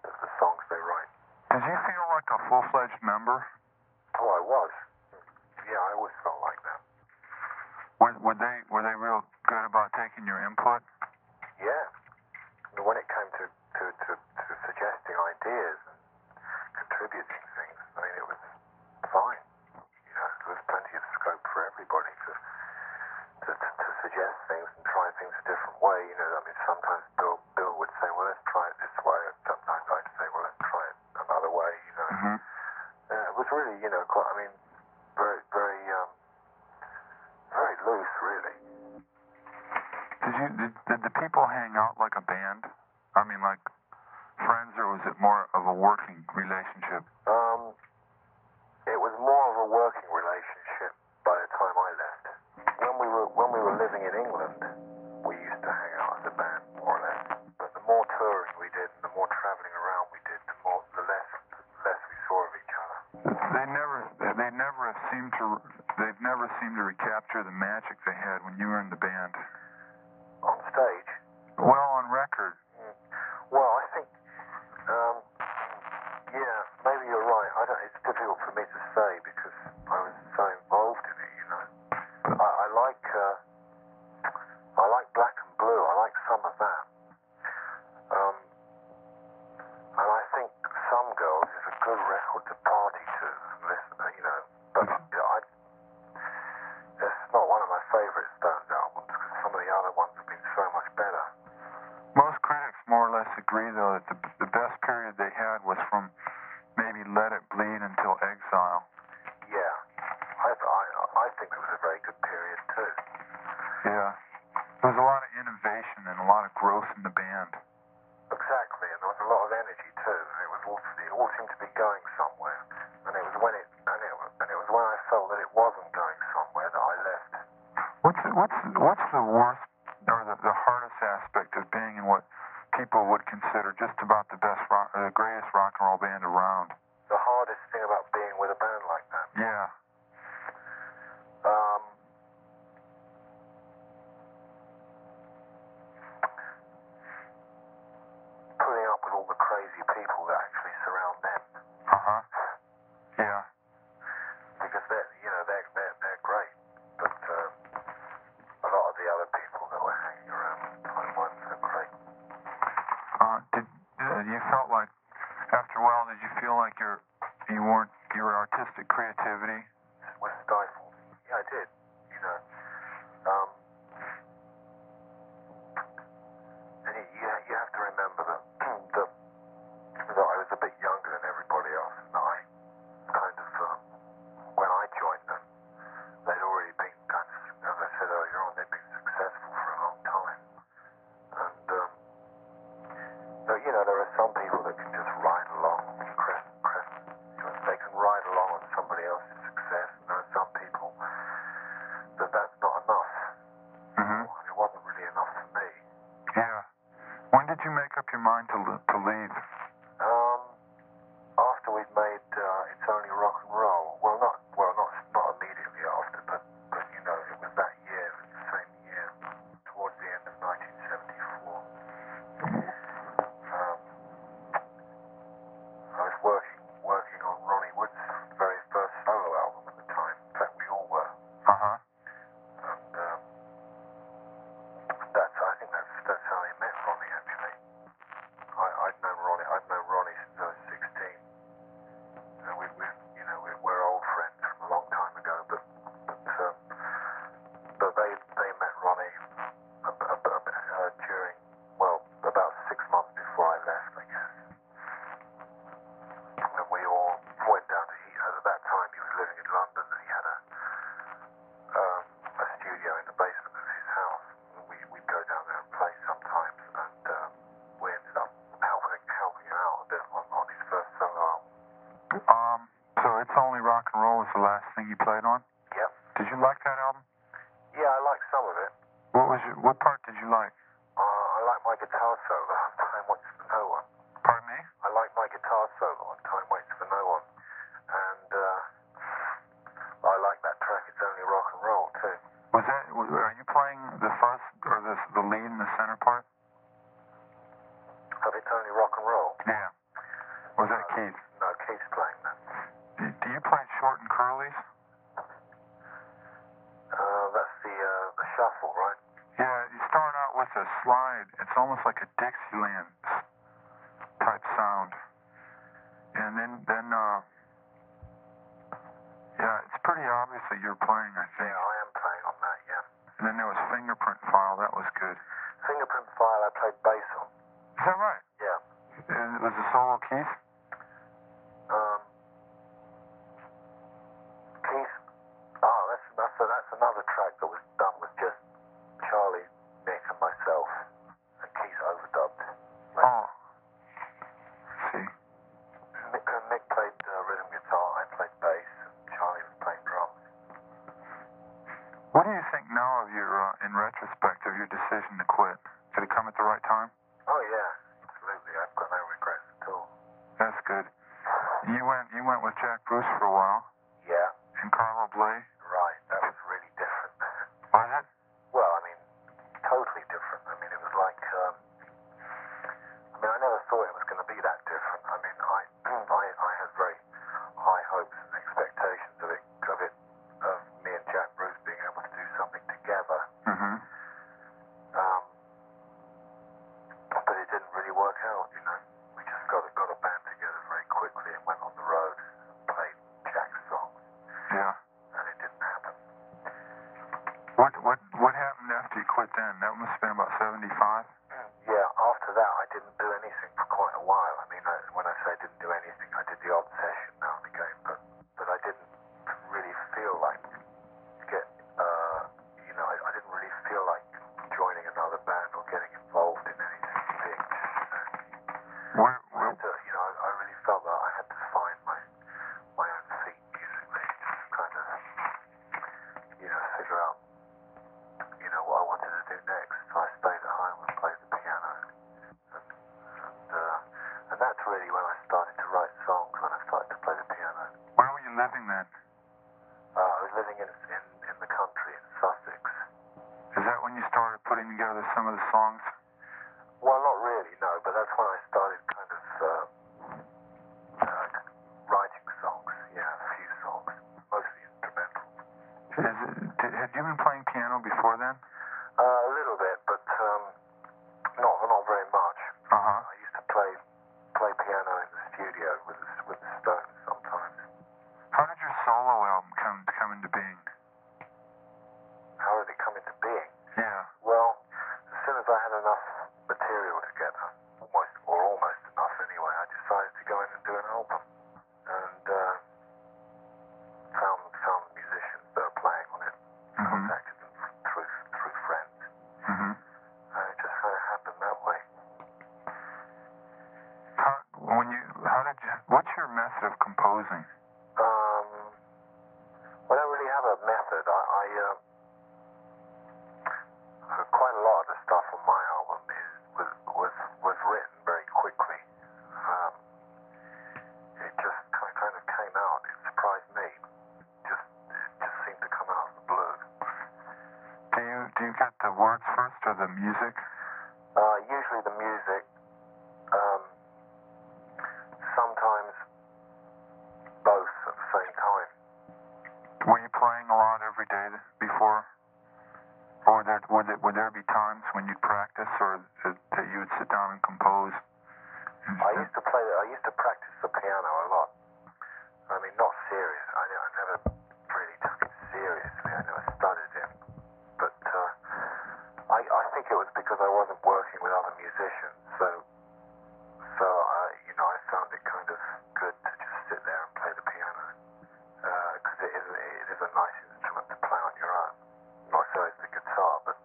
Speaker 3: The songs they write.
Speaker 2: Did you feel like a full-fledged member?
Speaker 3: Oh, I was. Yeah, I always felt like that.
Speaker 2: Were they real good about taking your input?
Speaker 3: Yeah. I mean, when it came to suggesting ideas and contributing things, I mean, it was fine. There was plenty of scope for everybody to suggest things and try things a different way. I mean, sometimes Bill would say, well, let's try it this way, and sometimes I'd say, well, let's try it another way.
Speaker 2: Mm-hmm.
Speaker 3: It was really, quite, I mean, very, very, very loose, really.
Speaker 2: Did the people hang out like a band? I mean, like friends, or was it more of a working relationship?
Speaker 3: It was more of a working relationship by the time I left. When we were living in England, we used to hang out as a band, more or less. But the more touring we did, and the more traveling around we did, the less we saw of each other.
Speaker 2: They've never seemed to recapture the magic they had when you were in the band.
Speaker 3: On stage?
Speaker 2: Well, on record.
Speaker 3: Well, I think, yeah, maybe you're right. It's difficult for me to say because I was so involved in it, I like Black and Blue. I like some of that. And I think Some Girls is a good record to party to and listen, but it's not one of my favorite Stones albums because some of the other ones have been so much better.
Speaker 2: Most critics more or less agree, though, that the best period they had was from maybe Let It There was a lot of innovation and a lot of growth in the band.
Speaker 3: Exactly, and there was a lot of energy too. And it all seemed to be going somewhere. And it was when I felt that it wasn't going somewhere that I left.
Speaker 2: What's the worst or the hardest aspect of being in what people would consider just about the greatest rock and roll band around?
Speaker 3: The hardest thing about being with a band like that?
Speaker 2: Yeah.
Speaker 3: Putting up with all the crazy people that actually surround them.
Speaker 2: Uh-huh. Yeah.
Speaker 3: Because they're great, but a lot of the other people that were hanging around at the time weren't so great.
Speaker 2: You felt like after a while, did you feel like your artistic creativity
Speaker 3: Was stifled? Yeah, I did. And you have to remember that that I was a bit younger than everybody else, and I kind of when I joined them, they'd already been kind of, as I said earlier on, they'd been successful for a long time, and there are some people that can just ride along, they can ride along on somebody else's success, and there are some people that's not enough.
Speaker 2: Mm-hmm.
Speaker 3: It wasn't really enough for me.
Speaker 2: Yeah. When did you make up your mind to leave?
Speaker 3: After we'd made It's Only Rock and Roll. Not immediately after, but it was that year, the same year, towards the end of 1974. I was working on Ronnie Wood's very first solo album at the time. In fact, we all were.
Speaker 2: Uh-huh.
Speaker 3: And I think that's how I met Ronnie, actually. I'd known Ronnie since I was 16. We're old friends from a long time ago, but they met Ronnie during, about 6 months before I left, I guess. And we all went down to at that time he was living in London, and he had a studio in the basement of his house. We'd go down there and play sometimes, and we ended up helping him out a bit on his first solo album.
Speaker 2: So It's Only Rock and Roll was the last thing you played on?
Speaker 3: Yep.
Speaker 2: Did you like that album?
Speaker 3: Yeah, I liked some of it.
Speaker 2: What part did you like?
Speaker 3: I like my guitar solo on Time Waits for No One.
Speaker 2: Pardon me?
Speaker 3: I like my guitar solo on Time Waits for No One. And I like that track, It's Only Rock and Roll, too.
Speaker 2: Are you playing the fuzz or the lead in the center part?
Speaker 3: Of It's Only Rock and Roll?
Speaker 2: Yeah. Was that Keith?
Speaker 3: No, Keith's playing that.
Speaker 2: Do you play short and curlies?
Speaker 3: That's the shuffle, right?
Speaker 2: Yeah, you start out with a slide. It's almost like a Dixieland type sound. And then it's pretty obvious that you're playing, I think.
Speaker 3: Yeah, I am playing on that, yeah.
Speaker 2: And then there was Fingerprint File. That was good.
Speaker 3: Fingerprint File I played bass on.
Speaker 2: Is that right?
Speaker 3: Yeah.
Speaker 2: And was the solo Keith?
Speaker 3: Keith, that's another track that was done with just Charlie, Nick, and myself, and Keith overdubbed.
Speaker 2: Oh. See.
Speaker 3: Nick played rhythm guitar, I played bass, and Charlie was playing drums.
Speaker 2: What do you think now of in retrospect, of your decision to quit? Did it come at the right time?
Speaker 3: Oh yeah, absolutely. I've got no regrets at all.
Speaker 2: That's good. You went with Jack Bruce for a while.
Speaker 3: Yeah.
Speaker 2: And Carlo Bley.
Speaker 3: Right. That was really different.
Speaker 2: Was it?
Speaker 3: Well, I mean, totally different. I mean, it was like, I never thought it was going to be that different. I mean, I had very high hopes and expectations of me and Jack Bruce being able to do something together.
Speaker 2: Mm-hmm.
Speaker 3: But it didn't really work out, We just got a band together very quickly and went on the road and played Jack's songs.
Speaker 2: Yeah.
Speaker 3: And it didn't happen.
Speaker 2: What happened after you quit then? That must have been about 75?
Speaker 3: Yeah, after that I didn't do anything for quite a while. I mean, when I say I didn't do anything, I did the odd session now and again, but I didn't really feel like I didn't really feel like joining
Speaker 2: putting together some of the songs?
Speaker 3: Well, not really, no, but that's when I started kind of writing songs. Yeah, a few songs, mostly instrumental.
Speaker 2: Had you been playing piano before then?
Speaker 3: A little bit, but not very much.
Speaker 2: Uh-huh.
Speaker 3: I used to play piano in the studio with the Stones sometimes.
Speaker 2: How did your solo album come into being?
Speaker 3: How did it come into being?
Speaker 2: Yeah.
Speaker 3: Well, as soon as I had enough material together, almost enough anyway, I decided to go in and do an album, and found musicians that are playing on it, contacted them through friends, and it just kind of happened that way.
Speaker 2: What's your method of composing?
Speaker 3: I don't really have a method. Quite a lot of the stuff on my album was written very quickly. It just kind of came out. It surprised me. It just seemed to come out of the blue.
Speaker 2: Do you get the words first or the music?
Speaker 3: Usually the music. Sometimes both at the same time.
Speaker 2: Were you playing a lot every day before? Or would there be times when you'd practice, or that you would sit down and compose?
Speaker 3: I used to practice the piano a lot. I mean, not serious. I never really took it seriously. I never studied it. But I think it was because I wasn't working with other musicians. So I found it kind of good to just sit there and play the piano. Because it is a nice instrument to play on your own. Not so is the guitar, but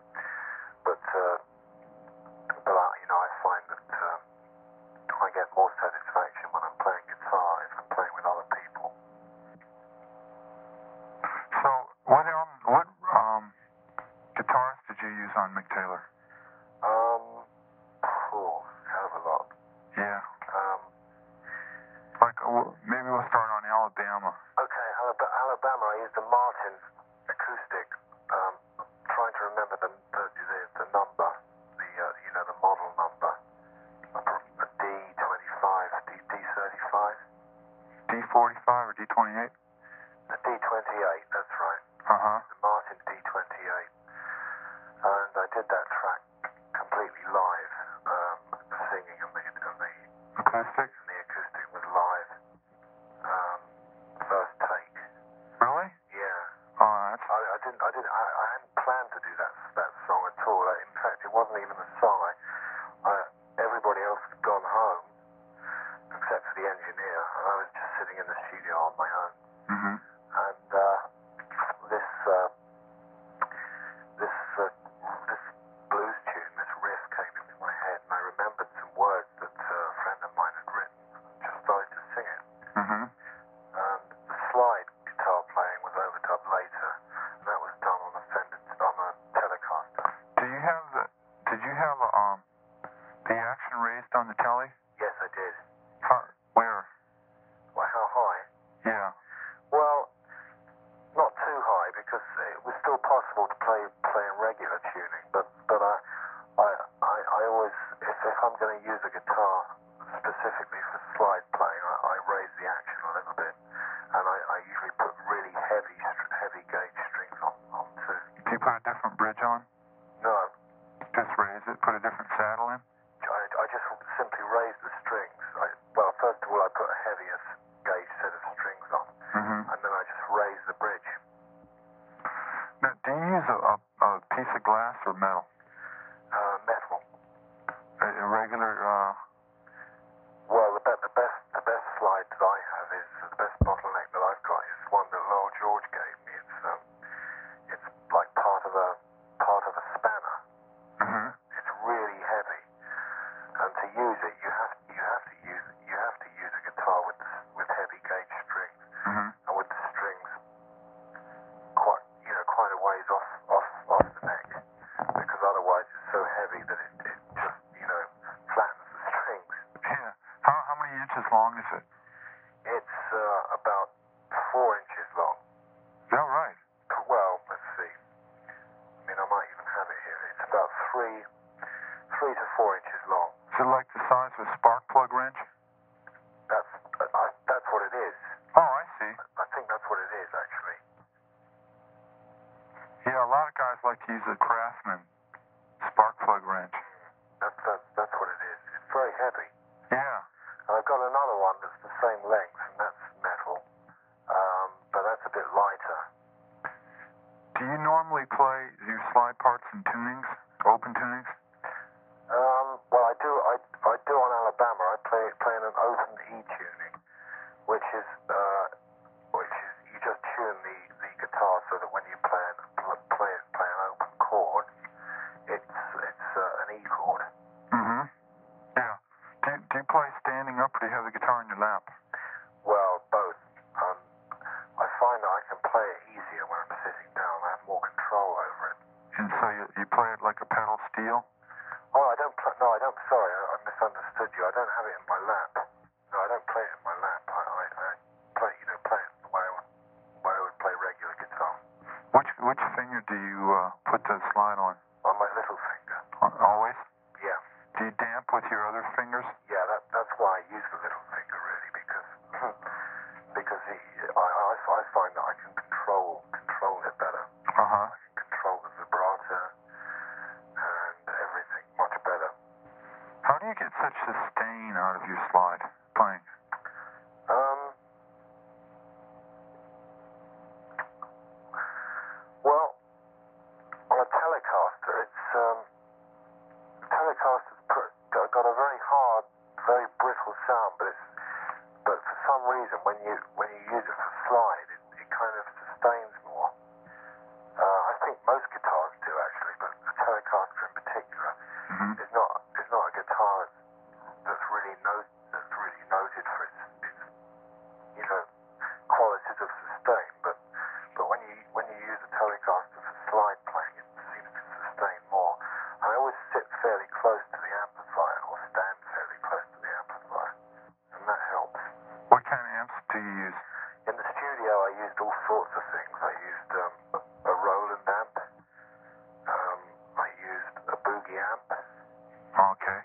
Speaker 3: I find that I get more satisfaction when I'm playing guitar if I'm playing with other people.
Speaker 2: So, what guitars did you use on Mick Taylor?
Speaker 3: Hell of a lot.
Speaker 2: Yeah. Maybe we'll start on Alabama.
Speaker 3: Okay, Alabama. I used a Martin acoustic. Trying to remember the number, the model number. A D25, D35.
Speaker 2: D45 or D28?
Speaker 3: A D28. That's right. The Martin D28. And I did that track completely live, singing and the
Speaker 2: Acoustic?
Speaker 3: The acoustic was live. First take.
Speaker 2: Really?
Speaker 3: Yeah.
Speaker 2: Oh,
Speaker 3: I hadn't planned to do that song at all. In fact, it wasn't even a song. Everybody else had gone home, except for the engineer, and I was just sitting in the studio on my own. And this blues tune, this riff came into my head, and I remembered some words that a friend of mine had written. Just started to sing it. And the slide guitar playing was overdubbed later, and that was done on a Telecaster.
Speaker 2: Did you have the action raised on the telly?
Speaker 3: Yes, I did.
Speaker 2: Where?
Speaker 3: Well, how high?
Speaker 2: Yeah.
Speaker 3: Well, not too high, because it was still possible to play in regular tuning, but I always, if I'm going to use a guitar specifically for slide playing, I raise the action a little bit, and I usually put really heavy gauge strings on too.
Speaker 2: Do you put a different bridge on?
Speaker 3: No.
Speaker 2: Just raise it, put a different saddle in?
Speaker 3: I just simply raise the strings. Well, first of all, I put a heavier gauge set of strings on, and then I just raise the bridge.
Speaker 2: Now, do you use a piece of glass or metal?
Speaker 3: Metal.
Speaker 2: A regular,
Speaker 3: Well, the best slide that I have is the best bottleneck that I've got is one that Lowell George gave me. It's like part of a spanner. It's really heavy, and to use it, you have to use a guitar with heavy gauge strings, and with the strings quite a ways off the neck, because otherwise it's so heavy that it just flattens the strings.
Speaker 2: Yeah. How many inches long is it?
Speaker 3: It's about 4 inches long.
Speaker 2: Is that right?
Speaker 3: Well, let's see. I mean, I might even have it here. It's about 3 3 to 4 inches long.
Speaker 2: Is it like the size of a spark plug wrench?
Speaker 3: That's what it is.
Speaker 2: Oh, I see.
Speaker 3: I think that's what it is, actually.
Speaker 2: Yeah, a lot of guys like to use a Craftsman spark plug wrench.
Speaker 3: That's what it is. It's very heavy.
Speaker 2: Yeah.
Speaker 3: And I've got another one that's the same length, and that's metal, but that's a bit lighter.
Speaker 2: Do you normally play your slide parts in tunings, open tunings?
Speaker 3: Well, I do on Alabama. I play in an open E tuning, which is you just tune the guitar so that when you play an open chord, it's an E chord.
Speaker 2: Mm-hmm. Yeah. Do you play standing up, or do you have the guitar in your lap?
Speaker 3: Well, both. I find that I can play it easier when I'm sitting down. I have more control over it.
Speaker 2: And so you play it like a pedal steel?
Speaker 3: Oh, I don't. No, I don't. Sorry, I misunderstood you. I don't have it in my lap. No, I don't play it in my lap. I play it the way I would play regular guitar.
Speaker 2: Which finger do you put the slide on?
Speaker 3: On my little finger.
Speaker 2: Always?
Speaker 3: Yeah.
Speaker 2: Do you damp with your other fingers?
Speaker 3: Yeah, that's why I use the little finger really, because I find that I can control it better.
Speaker 2: Uh-huh.
Speaker 3: I can control the vibrato and everything much better.
Speaker 2: How do you get such sustain out of your slide playing?
Speaker 3: Well, on a Telecaster, Telecaster's got a very hard, very brittle sound, but for some reason when you use it for slide, it kind of sustains more. I think most guitars do actually, but the Telecaster in particular is not a guitar that's really noted for its qualities of sustain. But when you use a Telecaster for slide playing, it seems to sustain more. And I always sit fairly close to the amplifier, or stand fairly close to the amplifier, and that helps.
Speaker 2: What kind of amps do you use?
Speaker 3: In the studio, I used all sorts of things. I used a Roland amp. I used a Boogie amp.
Speaker 2: Okay.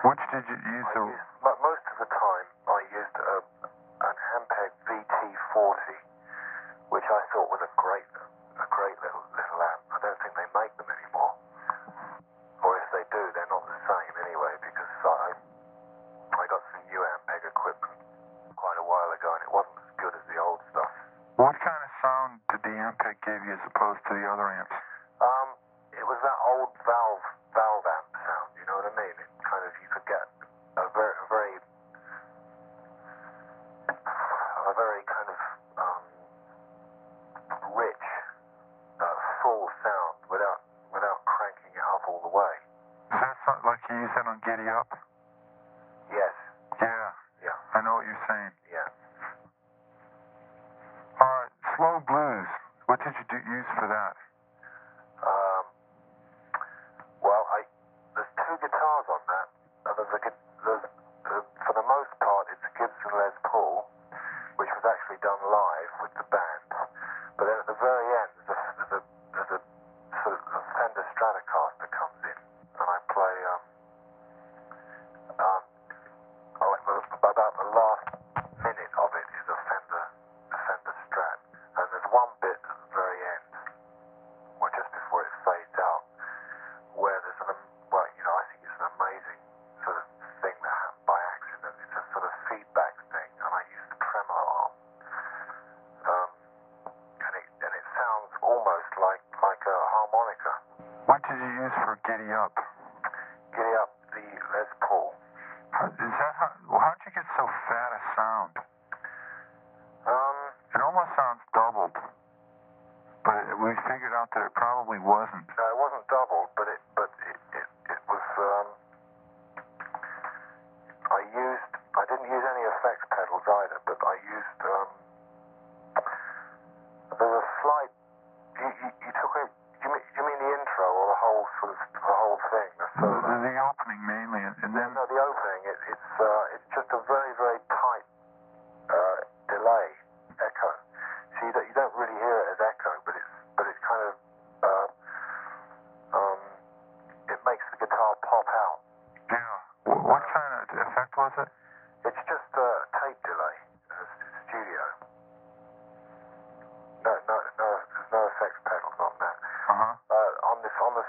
Speaker 2: Which did you use?
Speaker 3: Most of the time, I used an Ampeg VT40, which I thought was a great little amp. I don't think they make them anymore, or if they do, they're not the same anyway. Because I got some new Ampeg equipment quite a while ago, and it wasn't as good as the old stuff.
Speaker 2: What kind of sound did the Ampeg give you as opposed to the other amps?
Speaker 3: It was that old valve amp sound. You know what I mean? It kind of, you could get a very kind of rich, full sound without cranking it up all the way.
Speaker 2: Is that something like you use that on Giddy Up?
Speaker 3: Yes.
Speaker 2: Yeah.
Speaker 3: Yeah.
Speaker 2: I know what you're saying.
Speaker 3: Yeah.
Speaker 2: Slow blues. What did you use for that?
Speaker 3: Well, there's two guitars on that. For the most part, it's a Gibson Les Paul, which was actually done live with the band. But then at the very end, there's a sort of a Fender Stratocaster comes in, and I play about the last minute of it is a Fender Strat, and there's one bit at the very end, or just before it fades out, where there's I think it's an amazing sort of thing that happened by accident. It's a sort of feedback thing, and I use the tremolo arm, and it sounds almost like a harmonica.
Speaker 2: What did you use for Giddy Up?
Speaker 3: Giddy Up, the Les Paul.
Speaker 2: How'd you get so fat a sound? It almost sounds doubled, but we figured out that it probably wasn't.
Speaker 3: No, it wasn't doubled, but it was. I didn't use any effects pedals either, but I used. There's a slight. You took it. You mean the intro or the whole thing?
Speaker 2: The opening mainly, and then.
Speaker 3: No, the opening. It's just a very, very tight delay echo. So you don't really hear it as echo, but it's kind of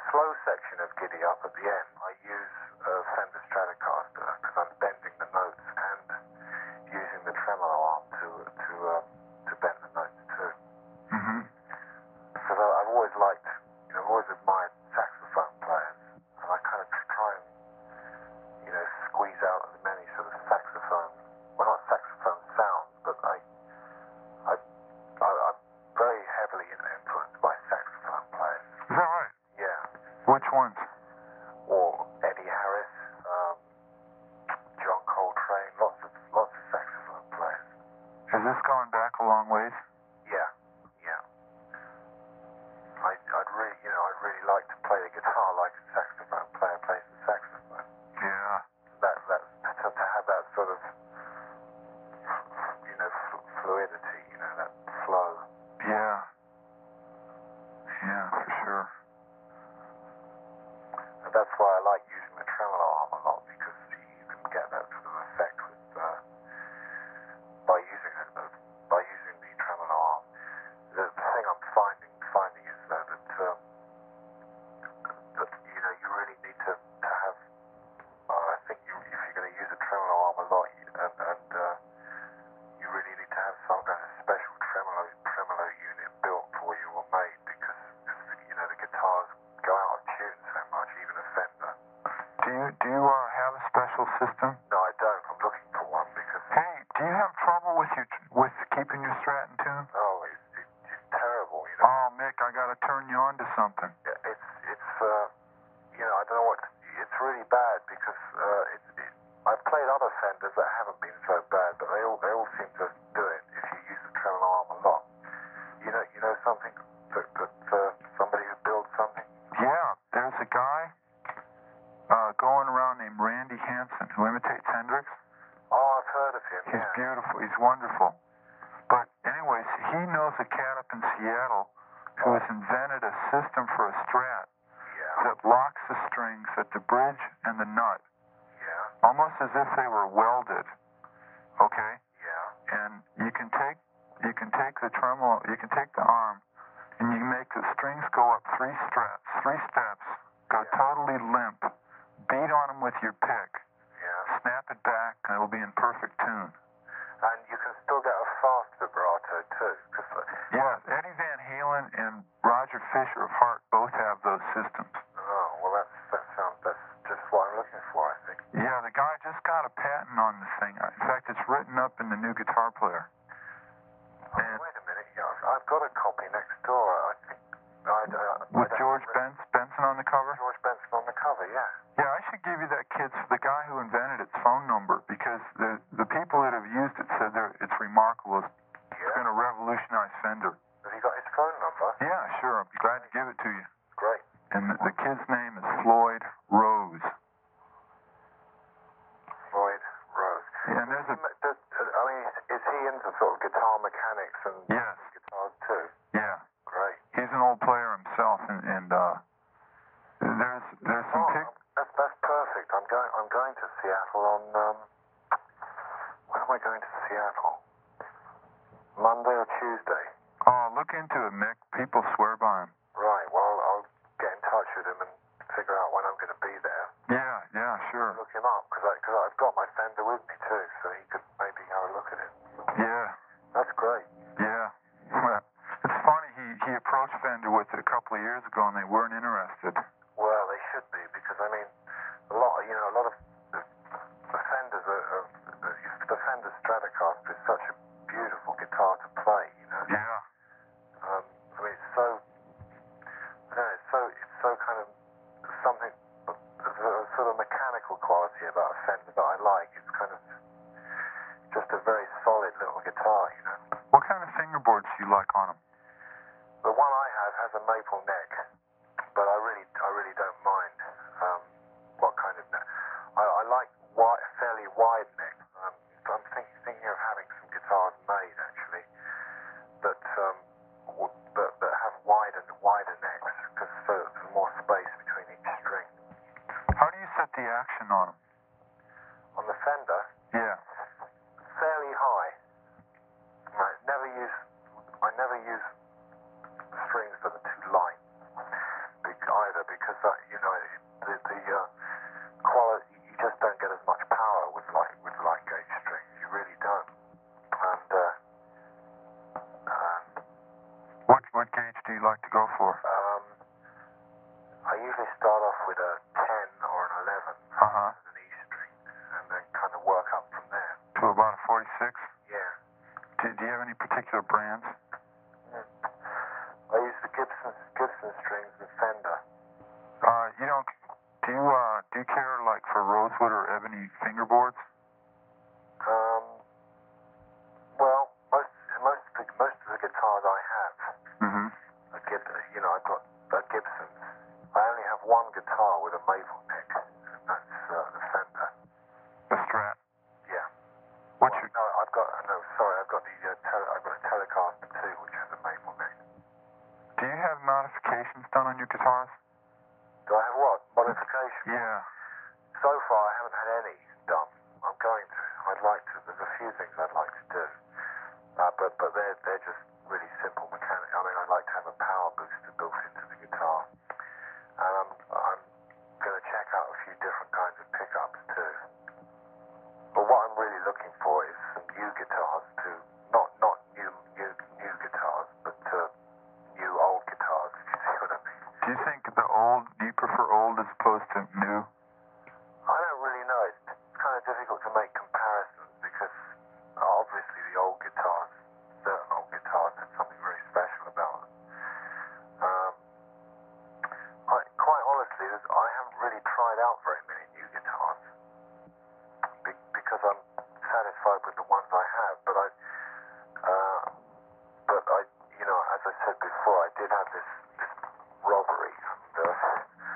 Speaker 3: slow section of Giddy Up at the end, I use a Fender Stratocaster because I'm bending the notes and using the tremolo arm to bend the notes too.
Speaker 2: Mm-hmm.
Speaker 3: So I've always liked, I've always admired saxophone players, and I kind of try and, squeeze out as many sort of saxophone, well, not saxophone sounds, but I'm very heavily influenced by saxophone players.
Speaker 2: Is that right?
Speaker 3: Yeah.
Speaker 2: Which ones?
Speaker 3: Or Eddie Harris, John Coltrane, lots of saxophone players.
Speaker 2: Has this gone back a long ways?
Speaker 3: Yeah. I'd really like to play the guitar like a saxophone player plays the saxophone.
Speaker 2: Yeah.
Speaker 3: To have that sort of, fluidity, that flow.
Speaker 2: Yeah. Yeah, for sure.
Speaker 3: And that's why I like using the tremolo arm a lot, because you can get that sort of effect by using the tremolo arm. The thing I'm finding is that you really need to have. I think if you're going to use a tremolo arm a lot, you really need to have some kind of special tremolo unit built for you or made, because the guitars go out of tune so much, even a Fender.
Speaker 2: Do you have a special system?
Speaker 3: No, I don't. I'm looking for one because.
Speaker 2: Hey, do you have trouble with keeping your Strat in tune?
Speaker 3: Oh, it's terrible.
Speaker 2: Oh, Mick, I got to turn you on to something.
Speaker 3: It's I don't know what. It's really bad because I've played other Fenders that haven't been so bad, but they all seem to do it if you use the tremolo arm a lot. You know something that somebody who builds something.
Speaker 2: Yeah, there's a guy going around named Randy Hansen who imitates Hendrix.
Speaker 3: Oh, I've heard of him.
Speaker 2: He's
Speaker 3: Yeah.
Speaker 2: beautiful. He's wonderful. But anyways, he knows a cat up in Seattle who has invented a system for a Strat
Speaker 3: Yeah.
Speaker 2: that locks the strings at the bridge and the nut,
Speaker 3: Yeah.
Speaker 2: almost as if they were welded. Okay?
Speaker 3: Yeah.
Speaker 2: And you can take the tremolo, you can take the arm, and you can make the strings go up three steps, go totally limp, beat on them with your pick,
Speaker 3: Yeah.
Speaker 2: snap it back, and it'll be in perfect tune.
Speaker 3: And you can still get a fast vibrato too.
Speaker 2: Yeah, Eddie Van Halen and Roger Fisher of Heart both have those systems.
Speaker 3: Oh, well, that's just what I'm looking for, I think.
Speaker 2: Yeah, the guy just got a patent on this thing. In fact, it's written up in the new guitar player. And
Speaker 3: Wait a minute. Yeah, I've got a copy next door. I think.
Speaker 2: with George Benson on the cover?
Speaker 3: George Benson on the cover, yeah.
Speaker 2: Yeah, I should give you that the guy who invented its phone number, because the people that have used it said it's remarkable. It's going to revolutionize Fender.
Speaker 3: Have you got his phone number?
Speaker 2: Yeah, sure. I'll be glad to give it to you.
Speaker 3: Great.
Speaker 2: And the kid's name is Floyd Rose.
Speaker 3: Floyd Rose.
Speaker 2: Yeah, and there's a...
Speaker 3: Is he into sort of guitar mechanics and
Speaker 2: Yes.
Speaker 3: guitars too?
Speaker 2: Yeah.
Speaker 3: Great.
Speaker 2: He's an old player himself, and there's some
Speaker 3: That's perfect. I'm going to Seattle on when am I going to Seattle? Monday or Tuesday?
Speaker 2: Oh, look into it, Mick. People swear by him.
Speaker 3: Right. Well, I'll get in touch with him and figure out when I'm going to be there.
Speaker 2: Yeah, sure.
Speaker 3: Look him up because I've got my Fender with me too, so he could maybe have a look at it.
Speaker 2: Yeah.
Speaker 3: That's great.
Speaker 2: Yeah. Well, it's funny. He approached Fender with it a couple of years ago, and they weren't interested.
Speaker 3: Well, they should be because a lot of the Fenders the Fender Stratocaster is such a beautiful guitar to play.
Speaker 2: Yeah.
Speaker 3: It's so kind of something. There's a sort of mechanical quality about a Fender that I like. It's kind of just a very solid little guitar.
Speaker 2: What kind of fingerboards do you like on them?
Speaker 3: The one I have has a maple neck, but I really don't mind what kind of neck. I like fairly wide neck. I'm thinking of having some guitars made actually that have wider necks, because there's more space between each string.
Speaker 2: How do you set the action on them?
Speaker 3: On the Fender,
Speaker 2: Yeah.
Speaker 3: fairly high. I never use strings that are too light either, because that, the quality, you just don't get as much power with light gauge strings. You really don't. And
Speaker 2: what gauge do you like to go for?
Speaker 3: I usually start off with a 10 or an 11
Speaker 2: Uh-huh.
Speaker 3: as an E string, and then kind of work up from there.
Speaker 2: To about a 46?
Speaker 3: Yeah.
Speaker 2: Do you have any particular brands?
Speaker 3: I use the Gibson strings and Fender.
Speaker 2: Do you care like for rosewood or ebony fingerboards?
Speaker 3: Well, most of the guitars I have,
Speaker 2: Mm-hmm.
Speaker 3: I've got Gibsons. I only have one guitar with a maple neck, and that's the Fender.
Speaker 2: The Strat?
Speaker 3: Yeah.
Speaker 2: What's
Speaker 3: I've got a Telecaster too, which has a maple neck.
Speaker 2: Do you have modifications done on your guitars?
Speaker 3: Do I have what? Modifications?
Speaker 2: Yeah.
Speaker 3: So far, I haven't had any done. I'm going to. I'd like to. There's a few things I'd like to do, but they're just really simple mechanics. I mean, I'd like to have a power booster built into the guitar, and I'm going to check out a few different kinds of pickups too. But what I'm really looking for is some new guitars to not new guitars, but new old guitars. If you see what I mean.
Speaker 2: Do you prefer old as opposed to new?
Speaker 3: I don't really know. It's kind of difficult to make comparisons because obviously the old guitars, certain old guitars, have something very special about them. Quite honestly, I haven't really tried out very many new guitars because I'm satisfied with the ones I have. But as I said before, I did have this robbery and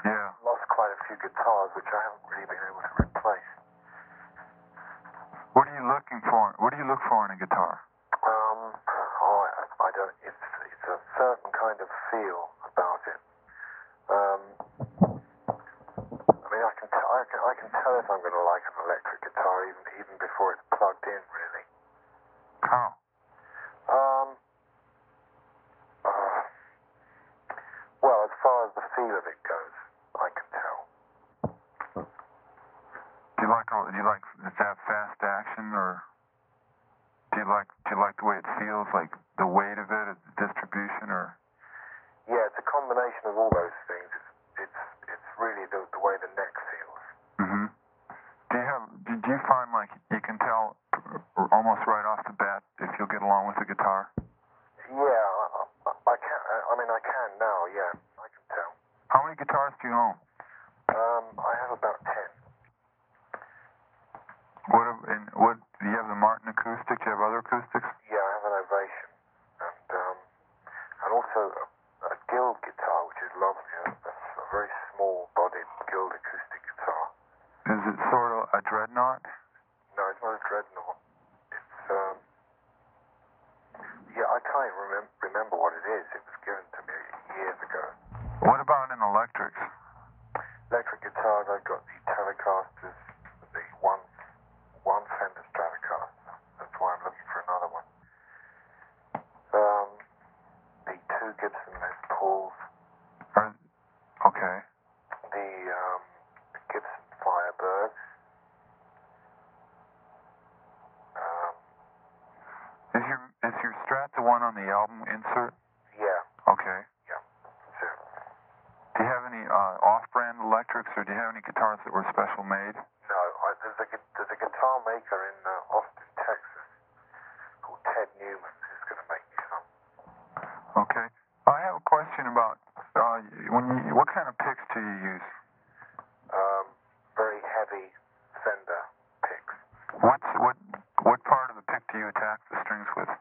Speaker 2: Yeah.
Speaker 3: lost quite a few guitars, which I haven't really been able to replace.
Speaker 2: What are you looking for? What do you look for in a guitar?
Speaker 3: I don't. It's a certain kind of feel about it. I mean, I can tell if I'm going to like an electric guitar even before it's plugged in, really.
Speaker 2: How?
Speaker 3: Well, as far as the feel of it goes, I can tell.
Speaker 2: Do you like does it have fast action, or do you like the way it feels, like the weight of it, the distribution, or?
Speaker 3: Yeah, it's a combination of all those things. It's really the way the neck feels.
Speaker 2: Mm-hmm. Do you find like you can tell almost right off the bat if you'll get along with the guitar?
Speaker 3: Yeah, I can. I mean, I can now. Yeah, I can tell.
Speaker 2: How many guitars do you own?
Speaker 3: I have about 10.
Speaker 2: What do you have? The Martin acoustic? Do you have other acoustics?
Speaker 3: Yeah, I have an Ovation, and also a Guild guitar, which is lovely. A very small-bodied Guild acoustic guitar.
Speaker 2: Is it sort of a dreadnought?
Speaker 3: No, it's not a dreadnought. It's yeah, I can't remember what it is. It was given to me years ago.
Speaker 2: What about in electrics?
Speaker 3: Electric guitars, I've got the Telecasters, the one Fender Stratocaster. That's why I'm looking for another one. The two Gibson Les Pauls.
Speaker 2: Okay.
Speaker 3: The Gibson Firebirds.
Speaker 2: Is your Strat the one on the album insert?
Speaker 3: Yeah.
Speaker 2: Okay.
Speaker 3: Yeah. That's it.
Speaker 2: Do you have any off-brand electrics, or do you have any guitars that were special made?
Speaker 3: No, there's a guitar maker in Austin, Texas, called Ted Newman, who's going to make me some.
Speaker 2: Okay. I have a question about what kind of picks do you use?
Speaker 3: Very heavy Fender picks
Speaker 2: What part of the pick do you attack the strings with?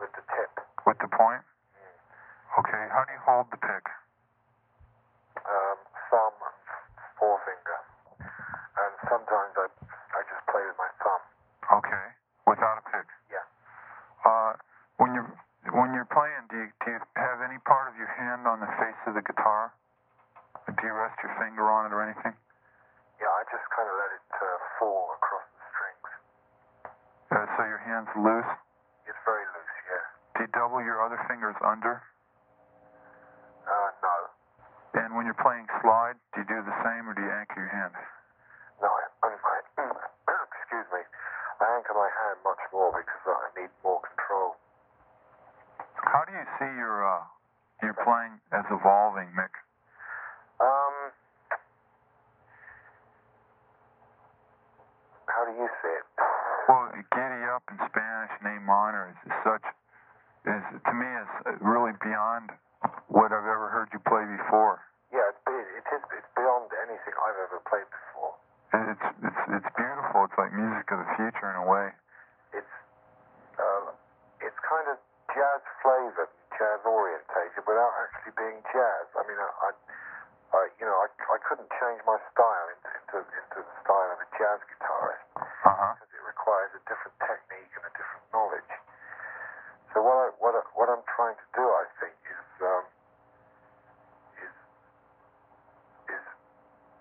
Speaker 3: with the tip.
Speaker 2: With the point? Okay. How do you hold the pick?
Speaker 3: Thumb and forefinger, and sometimes I just play with my thumb.
Speaker 2: Okay. Without a pick?
Speaker 3: Yeah.
Speaker 2: When you're playing, do you have any part of your hand on the face of the guitar? Do you rest your finger on it or anything?
Speaker 3: Yeah, I just kind of let it fall across the strings.
Speaker 2: So your hand's loose?
Speaker 3: It's very loose, yeah.
Speaker 2: Do you double your other fingers under?
Speaker 3: No.
Speaker 2: And when you're playing slide, do you do the same or do you anchor your hand?
Speaker 3: No, excuse me. I anchor my hand much more because I need more control.
Speaker 2: How do you see your playing as evolving, Mick?
Speaker 3: How do you see it?
Speaker 2: Well, giddy up in Spanish in A minor is to me is really beyond what I've ever heard you play before.
Speaker 3: Yeah, it's beyond anything I've ever played before.
Speaker 2: It's beautiful. It's like music of the future in a way.
Speaker 3: It's kind of jazz flavored, jazz orientated, without actually being jazz. I mean, I couldn't change my style into the style of a jazz guitarist because it requires a different technique and a different knowledge. So what I'm trying to do, I think, is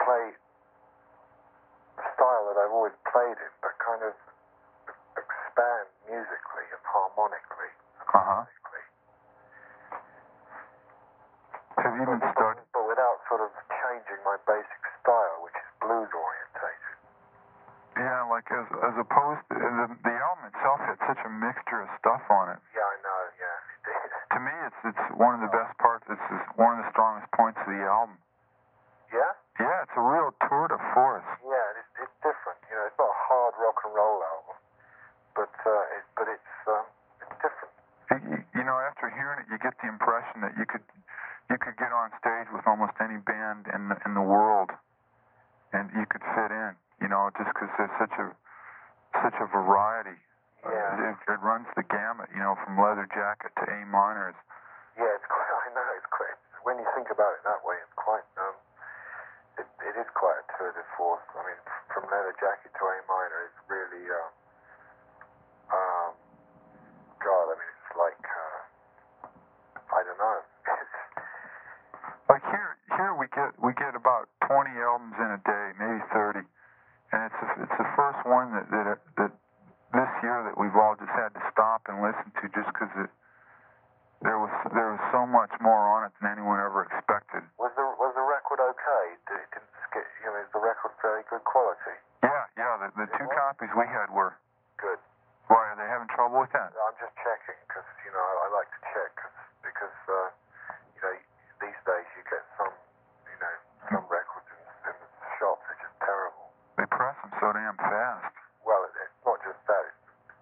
Speaker 3: play the style that I've always played in, but kind of expand musically and harmonically.
Speaker 2: Have you even started?
Speaker 3: But without sort of changing my basic style, which is blues orientated.
Speaker 2: Yeah, like as opposed to the album itself had such a mixture of stuff on it.
Speaker 3: Yeah, I know. Yeah, it did.
Speaker 2: To me, it's one of the best parts. It's one of the strongest points of the album.
Speaker 3: Yeah.
Speaker 2: Yeah, it's a real tour de force.
Speaker 3: Yeah, it's different. You know, it's not a hard rock and roll album, but it's different.
Speaker 2: You know, after hearing it, you get the impression that you could get on stage with almost any band in the world, and you could fit in. You know, just because there's such a variety.
Speaker 3: Yeah.
Speaker 2: It runs the gamut. You know, from Leather Jacket to A minors.
Speaker 3: Yeah, it's quite. I know it's quite. When you think about it that way, it's quite. It is quite a tour de force. I mean, from Leather Jacket to A minor, it's really. God, I mean, it's like. I don't know.
Speaker 2: Like here we get about 20 albums in a day, maybe 30, and it's the first one that this year that we've all just had to stop and listen to just because there was so much more on it than anyone ever expected.
Speaker 3: Was the record okay? Is the record very good quality?
Speaker 2: Yeah. The two copies we had were
Speaker 3: good.
Speaker 2: Why are they having trouble with that?
Speaker 3: I'm just checking because I like to check because these days you get some records in the shops are just terrible.
Speaker 2: They press them so damn fast.
Speaker 3: Well, it's not just that.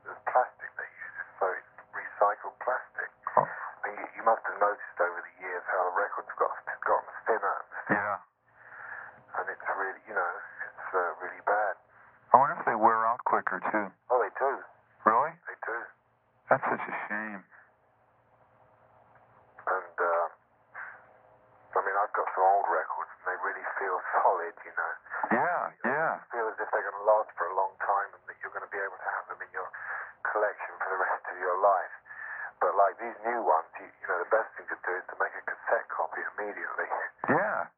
Speaker 3: The plastic they use is so it's recycled plastic.
Speaker 2: Oh.
Speaker 3: And you must have noticed over the years how the record's gotten thinner.
Speaker 2: Yeah.
Speaker 3: And it's really, it's really bad.
Speaker 2: I wonder if they wear out quicker too.
Speaker 3: Oh, they do.
Speaker 2: Really?
Speaker 3: They do.
Speaker 2: That's such a shame.
Speaker 3: And I mean, I've got some old records, and they really feel solid.
Speaker 2: Yeah.
Speaker 3: Feel as if they're going to last for a long time, and that you're going to be able to have them in your collection for the rest of your life. But like these new ones, the best thing to do is to make a cassette copy immediately.
Speaker 2: Yeah,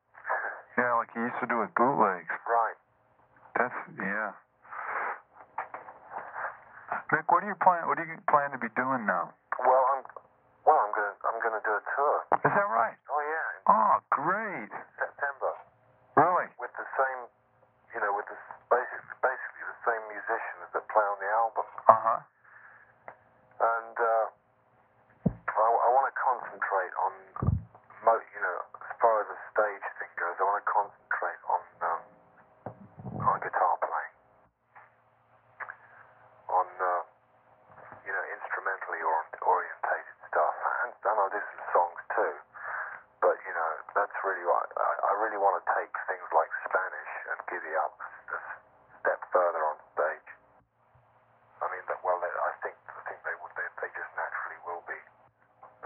Speaker 2: like you used to do with bootlegs.
Speaker 3: Right.
Speaker 2: Yeah. Mick, what do you plan to be doing now?
Speaker 3: I'm gonna do a tour.
Speaker 2: Is that right?
Speaker 3: Oh yeah.
Speaker 2: Oh, great.
Speaker 3: September.
Speaker 2: Really?
Speaker 3: With the same, with basically the same musicians that play on the album. And I want to concentrate on, as far as the stage thing goes, I want to concentrate on guitar playing, on instrumentally orientated stuff, and I'll do some songs too. But that's really what I really want to take things like Spanish and Giddy Up a step further on stage. I mean, I think they would. They just naturally will be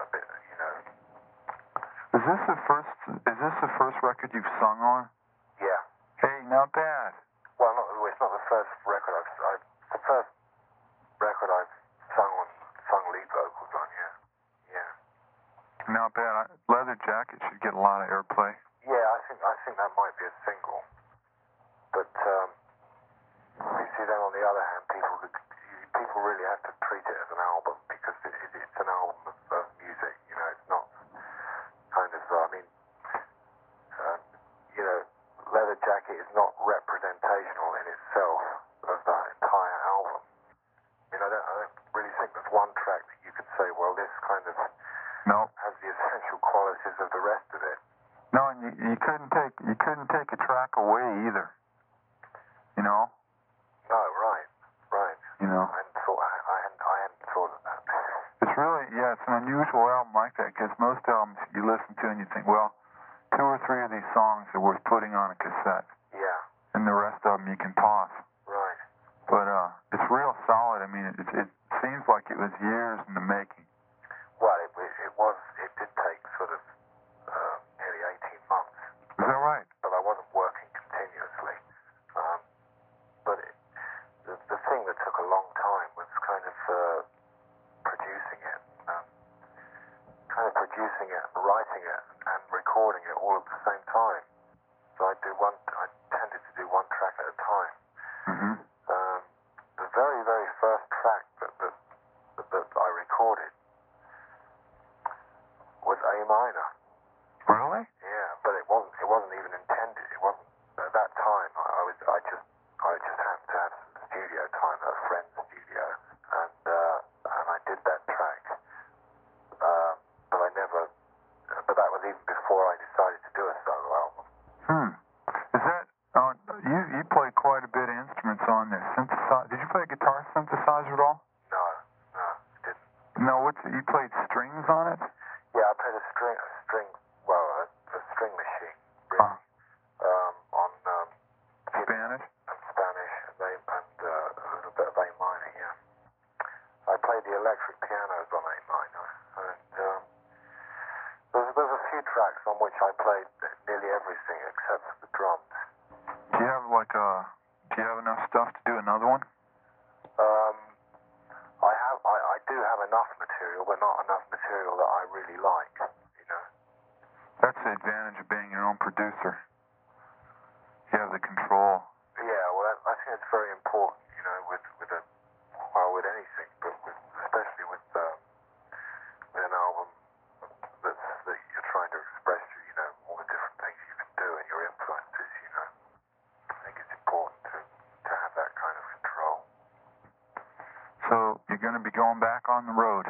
Speaker 3: a bit,
Speaker 2: Is this the first record you've sung on?
Speaker 3: Yeah.
Speaker 2: Hey, not bad.
Speaker 3: Well, it's not the first record the first record I've sung lead vocals on. Yeah.
Speaker 2: Not bad. Leather Jacket should get a lot of airplay.
Speaker 3: Yeah, I think that might be a single. But you see, then on the other hand, people really have to treat it as an album because it's an album of music. It's not kind of. I mean,
Speaker 2: couldn't take a track away either. You know?
Speaker 3: No, right.
Speaker 2: You know?
Speaker 3: I hadn't thought of that.
Speaker 2: It's really, it's an unusual album like that, because most albums you listen to and you think, well, 2 or 3 of these songs are worth putting on a cassette.
Speaker 3: Yeah.
Speaker 2: And the rest of them you can pause.
Speaker 3: Right.
Speaker 2: But it's real solid. I mean, it seems like it was years in the making.
Speaker 3: Well, it did take sort of nearly 18 months.
Speaker 2: Is that right?
Speaker 3: But I wasn't working continuously. But the thing that took a long time was kind of producing it. Producing it, writing it, and recording it all at the same time. So I tended to do one track at a time.
Speaker 2: Mm-hmm.
Speaker 3: The very, very first track that I recorded was A minor.
Speaker 2: Really?
Speaker 3: Yeah, but it wasn't even intended. It wasn't at that time. I just happened to have some studio time at a friend's studio, and I did that track. But that was even before I decided to do a solo album.
Speaker 2: Is that you play quite a bit of instruments on there? Did you play a guitar synthesizer at all?
Speaker 3: No, didn't.
Speaker 2: No, you played strings on it?
Speaker 3: Yeah, I played a string machine, really. On
Speaker 2: Spanish?
Speaker 3: And Spanish, and a little bit of A minor, yeah. I played the electric pianos on A minor, and there's a few tracks on which I played nearly everything except for the drums.
Speaker 2: Do you have enough stuff to do another one?
Speaker 3: I do have enough material, but not enough material that I really like, you know.
Speaker 2: That's the advantage of being your own producer. You have the control.
Speaker 3: Yeah, well, I think it's very important, you know, with anything, but especially with an album that you're trying to express, you know, all the different things you can do and your influences, you know. I think it's important to have that kind of control.
Speaker 2: So you're going to be going back on the road.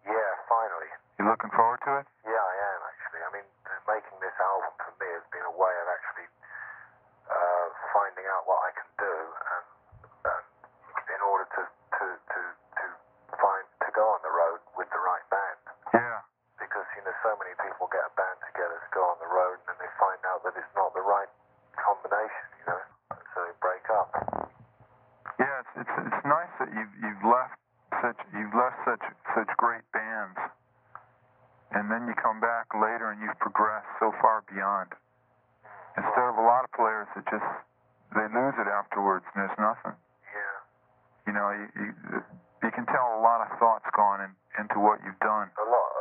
Speaker 3: Yeah, finally.
Speaker 2: You looking forward to it?
Speaker 3: Yeah, I am, actually. I mean, making this album for me has been a way of actually finding out what I can do, and in order to go on the road with the right band.
Speaker 2: Yeah.
Speaker 3: Because, you know, so many people get a band together to go on the road, and then they find out that it's not the right combination, you know, so they break up.
Speaker 2: Yeah, it's nice that you've left such great bands, and then you come back later and you've progressed so far beyond. Instead of a lot of players that they lose it afterwards and there's nothing.
Speaker 3: Yeah.
Speaker 2: You know, you can tell a lot of thought's gone into what you've done.
Speaker 3: A lot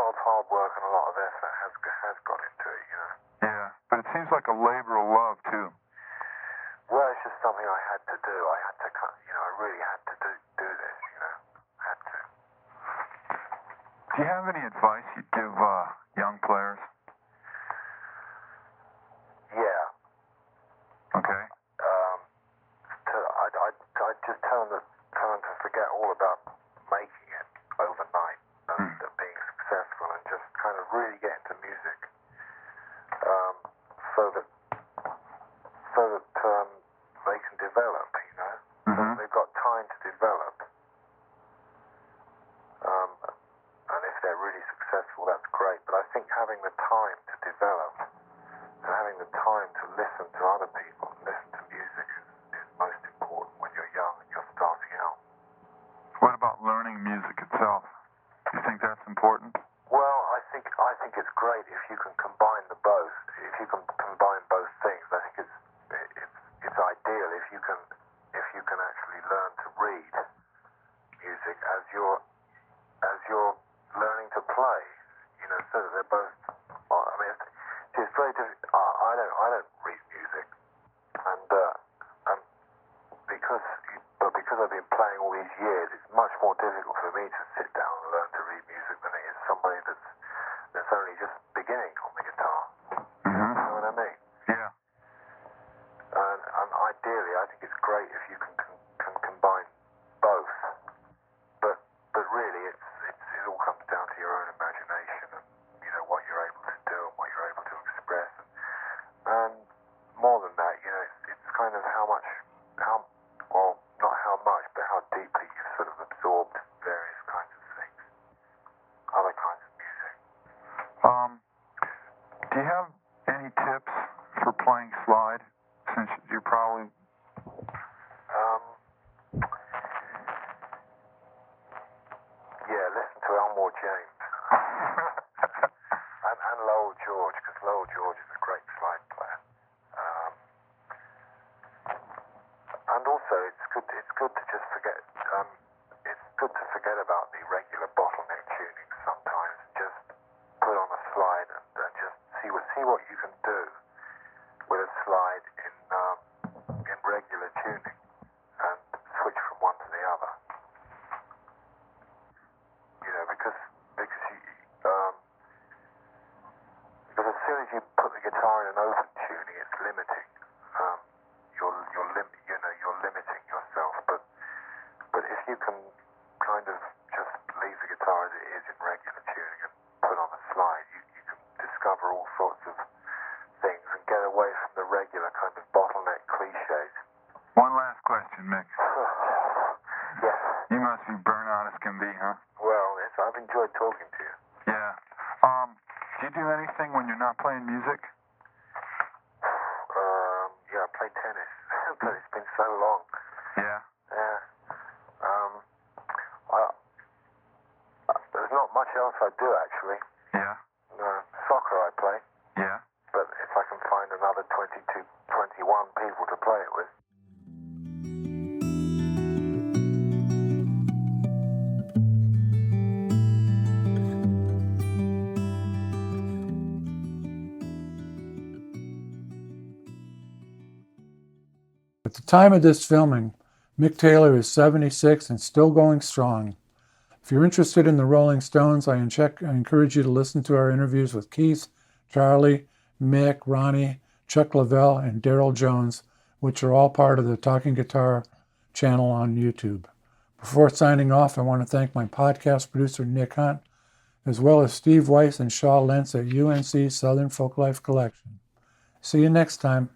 Speaker 3: of hard work and a lot of effort has gone into it, you know.
Speaker 2: Yeah, but it seems like a labor of love too.
Speaker 3: Well, it's just something I had to do. I had to, you know, I really had to do this, you know. I had to.
Speaker 2: Do you have any advice you'd give young players?
Speaker 3: Yeah.
Speaker 2: Okay.
Speaker 3: I just tell them to forget all about making it overnight and being successful, and just kind of really get into music, so that they can develop, you know.
Speaker 2: Mm-hmm.
Speaker 3: They've got time to develop, and if they're really successful, that's great. But I think having the time to develop, and having the time to listen to other people, and listen to music is most important when you're young and you're starting out.
Speaker 2: What about learning music itself? Do you think that's important?
Speaker 3: Well, I think it's great if you can combine the both. If you can combine both things, I think it's ideal if you can actually learn to read music as you're learning to play. You know, so that they're both. Well, I mean, it's very difficult. I don't read music, and because I've been playing all these years, it's much more difficult for me to sit down and learn to read music than it is somebody that's only just beginning on the guitar.
Speaker 2: Mm-hmm.
Speaker 3: You know what I mean?
Speaker 2: Yeah.
Speaker 3: And ideally, I think it's great if you can combine both. But really, it all comes down to your own imagination and, you know, what you're able to do and what you're able to express.
Speaker 2: any tips for playing slide? Since you're probably...
Speaker 3: Yeah, listen to Elmore James. and Lowell George, because Lowell George is a great slide player. And also, it's good to just forget, it's good to forget about the regular bottleneck tuning sometimes. Just put on a slide and just see what you can do with a slide in regular tuning and switch from one to the other. You know, because as soon as you put the guitar in an open tuning, it's limiting. You're limiting yourself. But if you can kind of just leave the guitar as it is in regular tuning and put on a slide, you can discover all sorts of things and get away from the regular kind of bottleneck cliches.
Speaker 2: One last question, Mick.
Speaker 3: Yes.
Speaker 2: You must be burnt out as can be, huh?
Speaker 3: Well, yes, I've enjoyed talking to you.
Speaker 2: Yeah. Do you do anything when you're not playing music?
Speaker 3: Yeah, I play tennis, but it's been so long.
Speaker 2: Yeah.
Speaker 3: Yeah. There's not much else I do, actually.
Speaker 2: Yeah.
Speaker 3: No, soccer I play,
Speaker 2: Yeah.
Speaker 3: but if I can find another 22, 21 people to play it with.
Speaker 1: At the time of this filming, Mick Taylor is 76 and still going strong. If you're interested in the Rolling Stones, I encourage you to listen to our interviews with Keith, Charlie, Mick, Ronnie, Chuck Leavell, and Daryl Jones, which are all part of the Talking Guitar channel on YouTube. Before signing off, I want to thank my podcast producer, Nick Hunt, as well as Steve Weiss and Shaw Lentz at UNC Southern Folklife Collection. See you next time.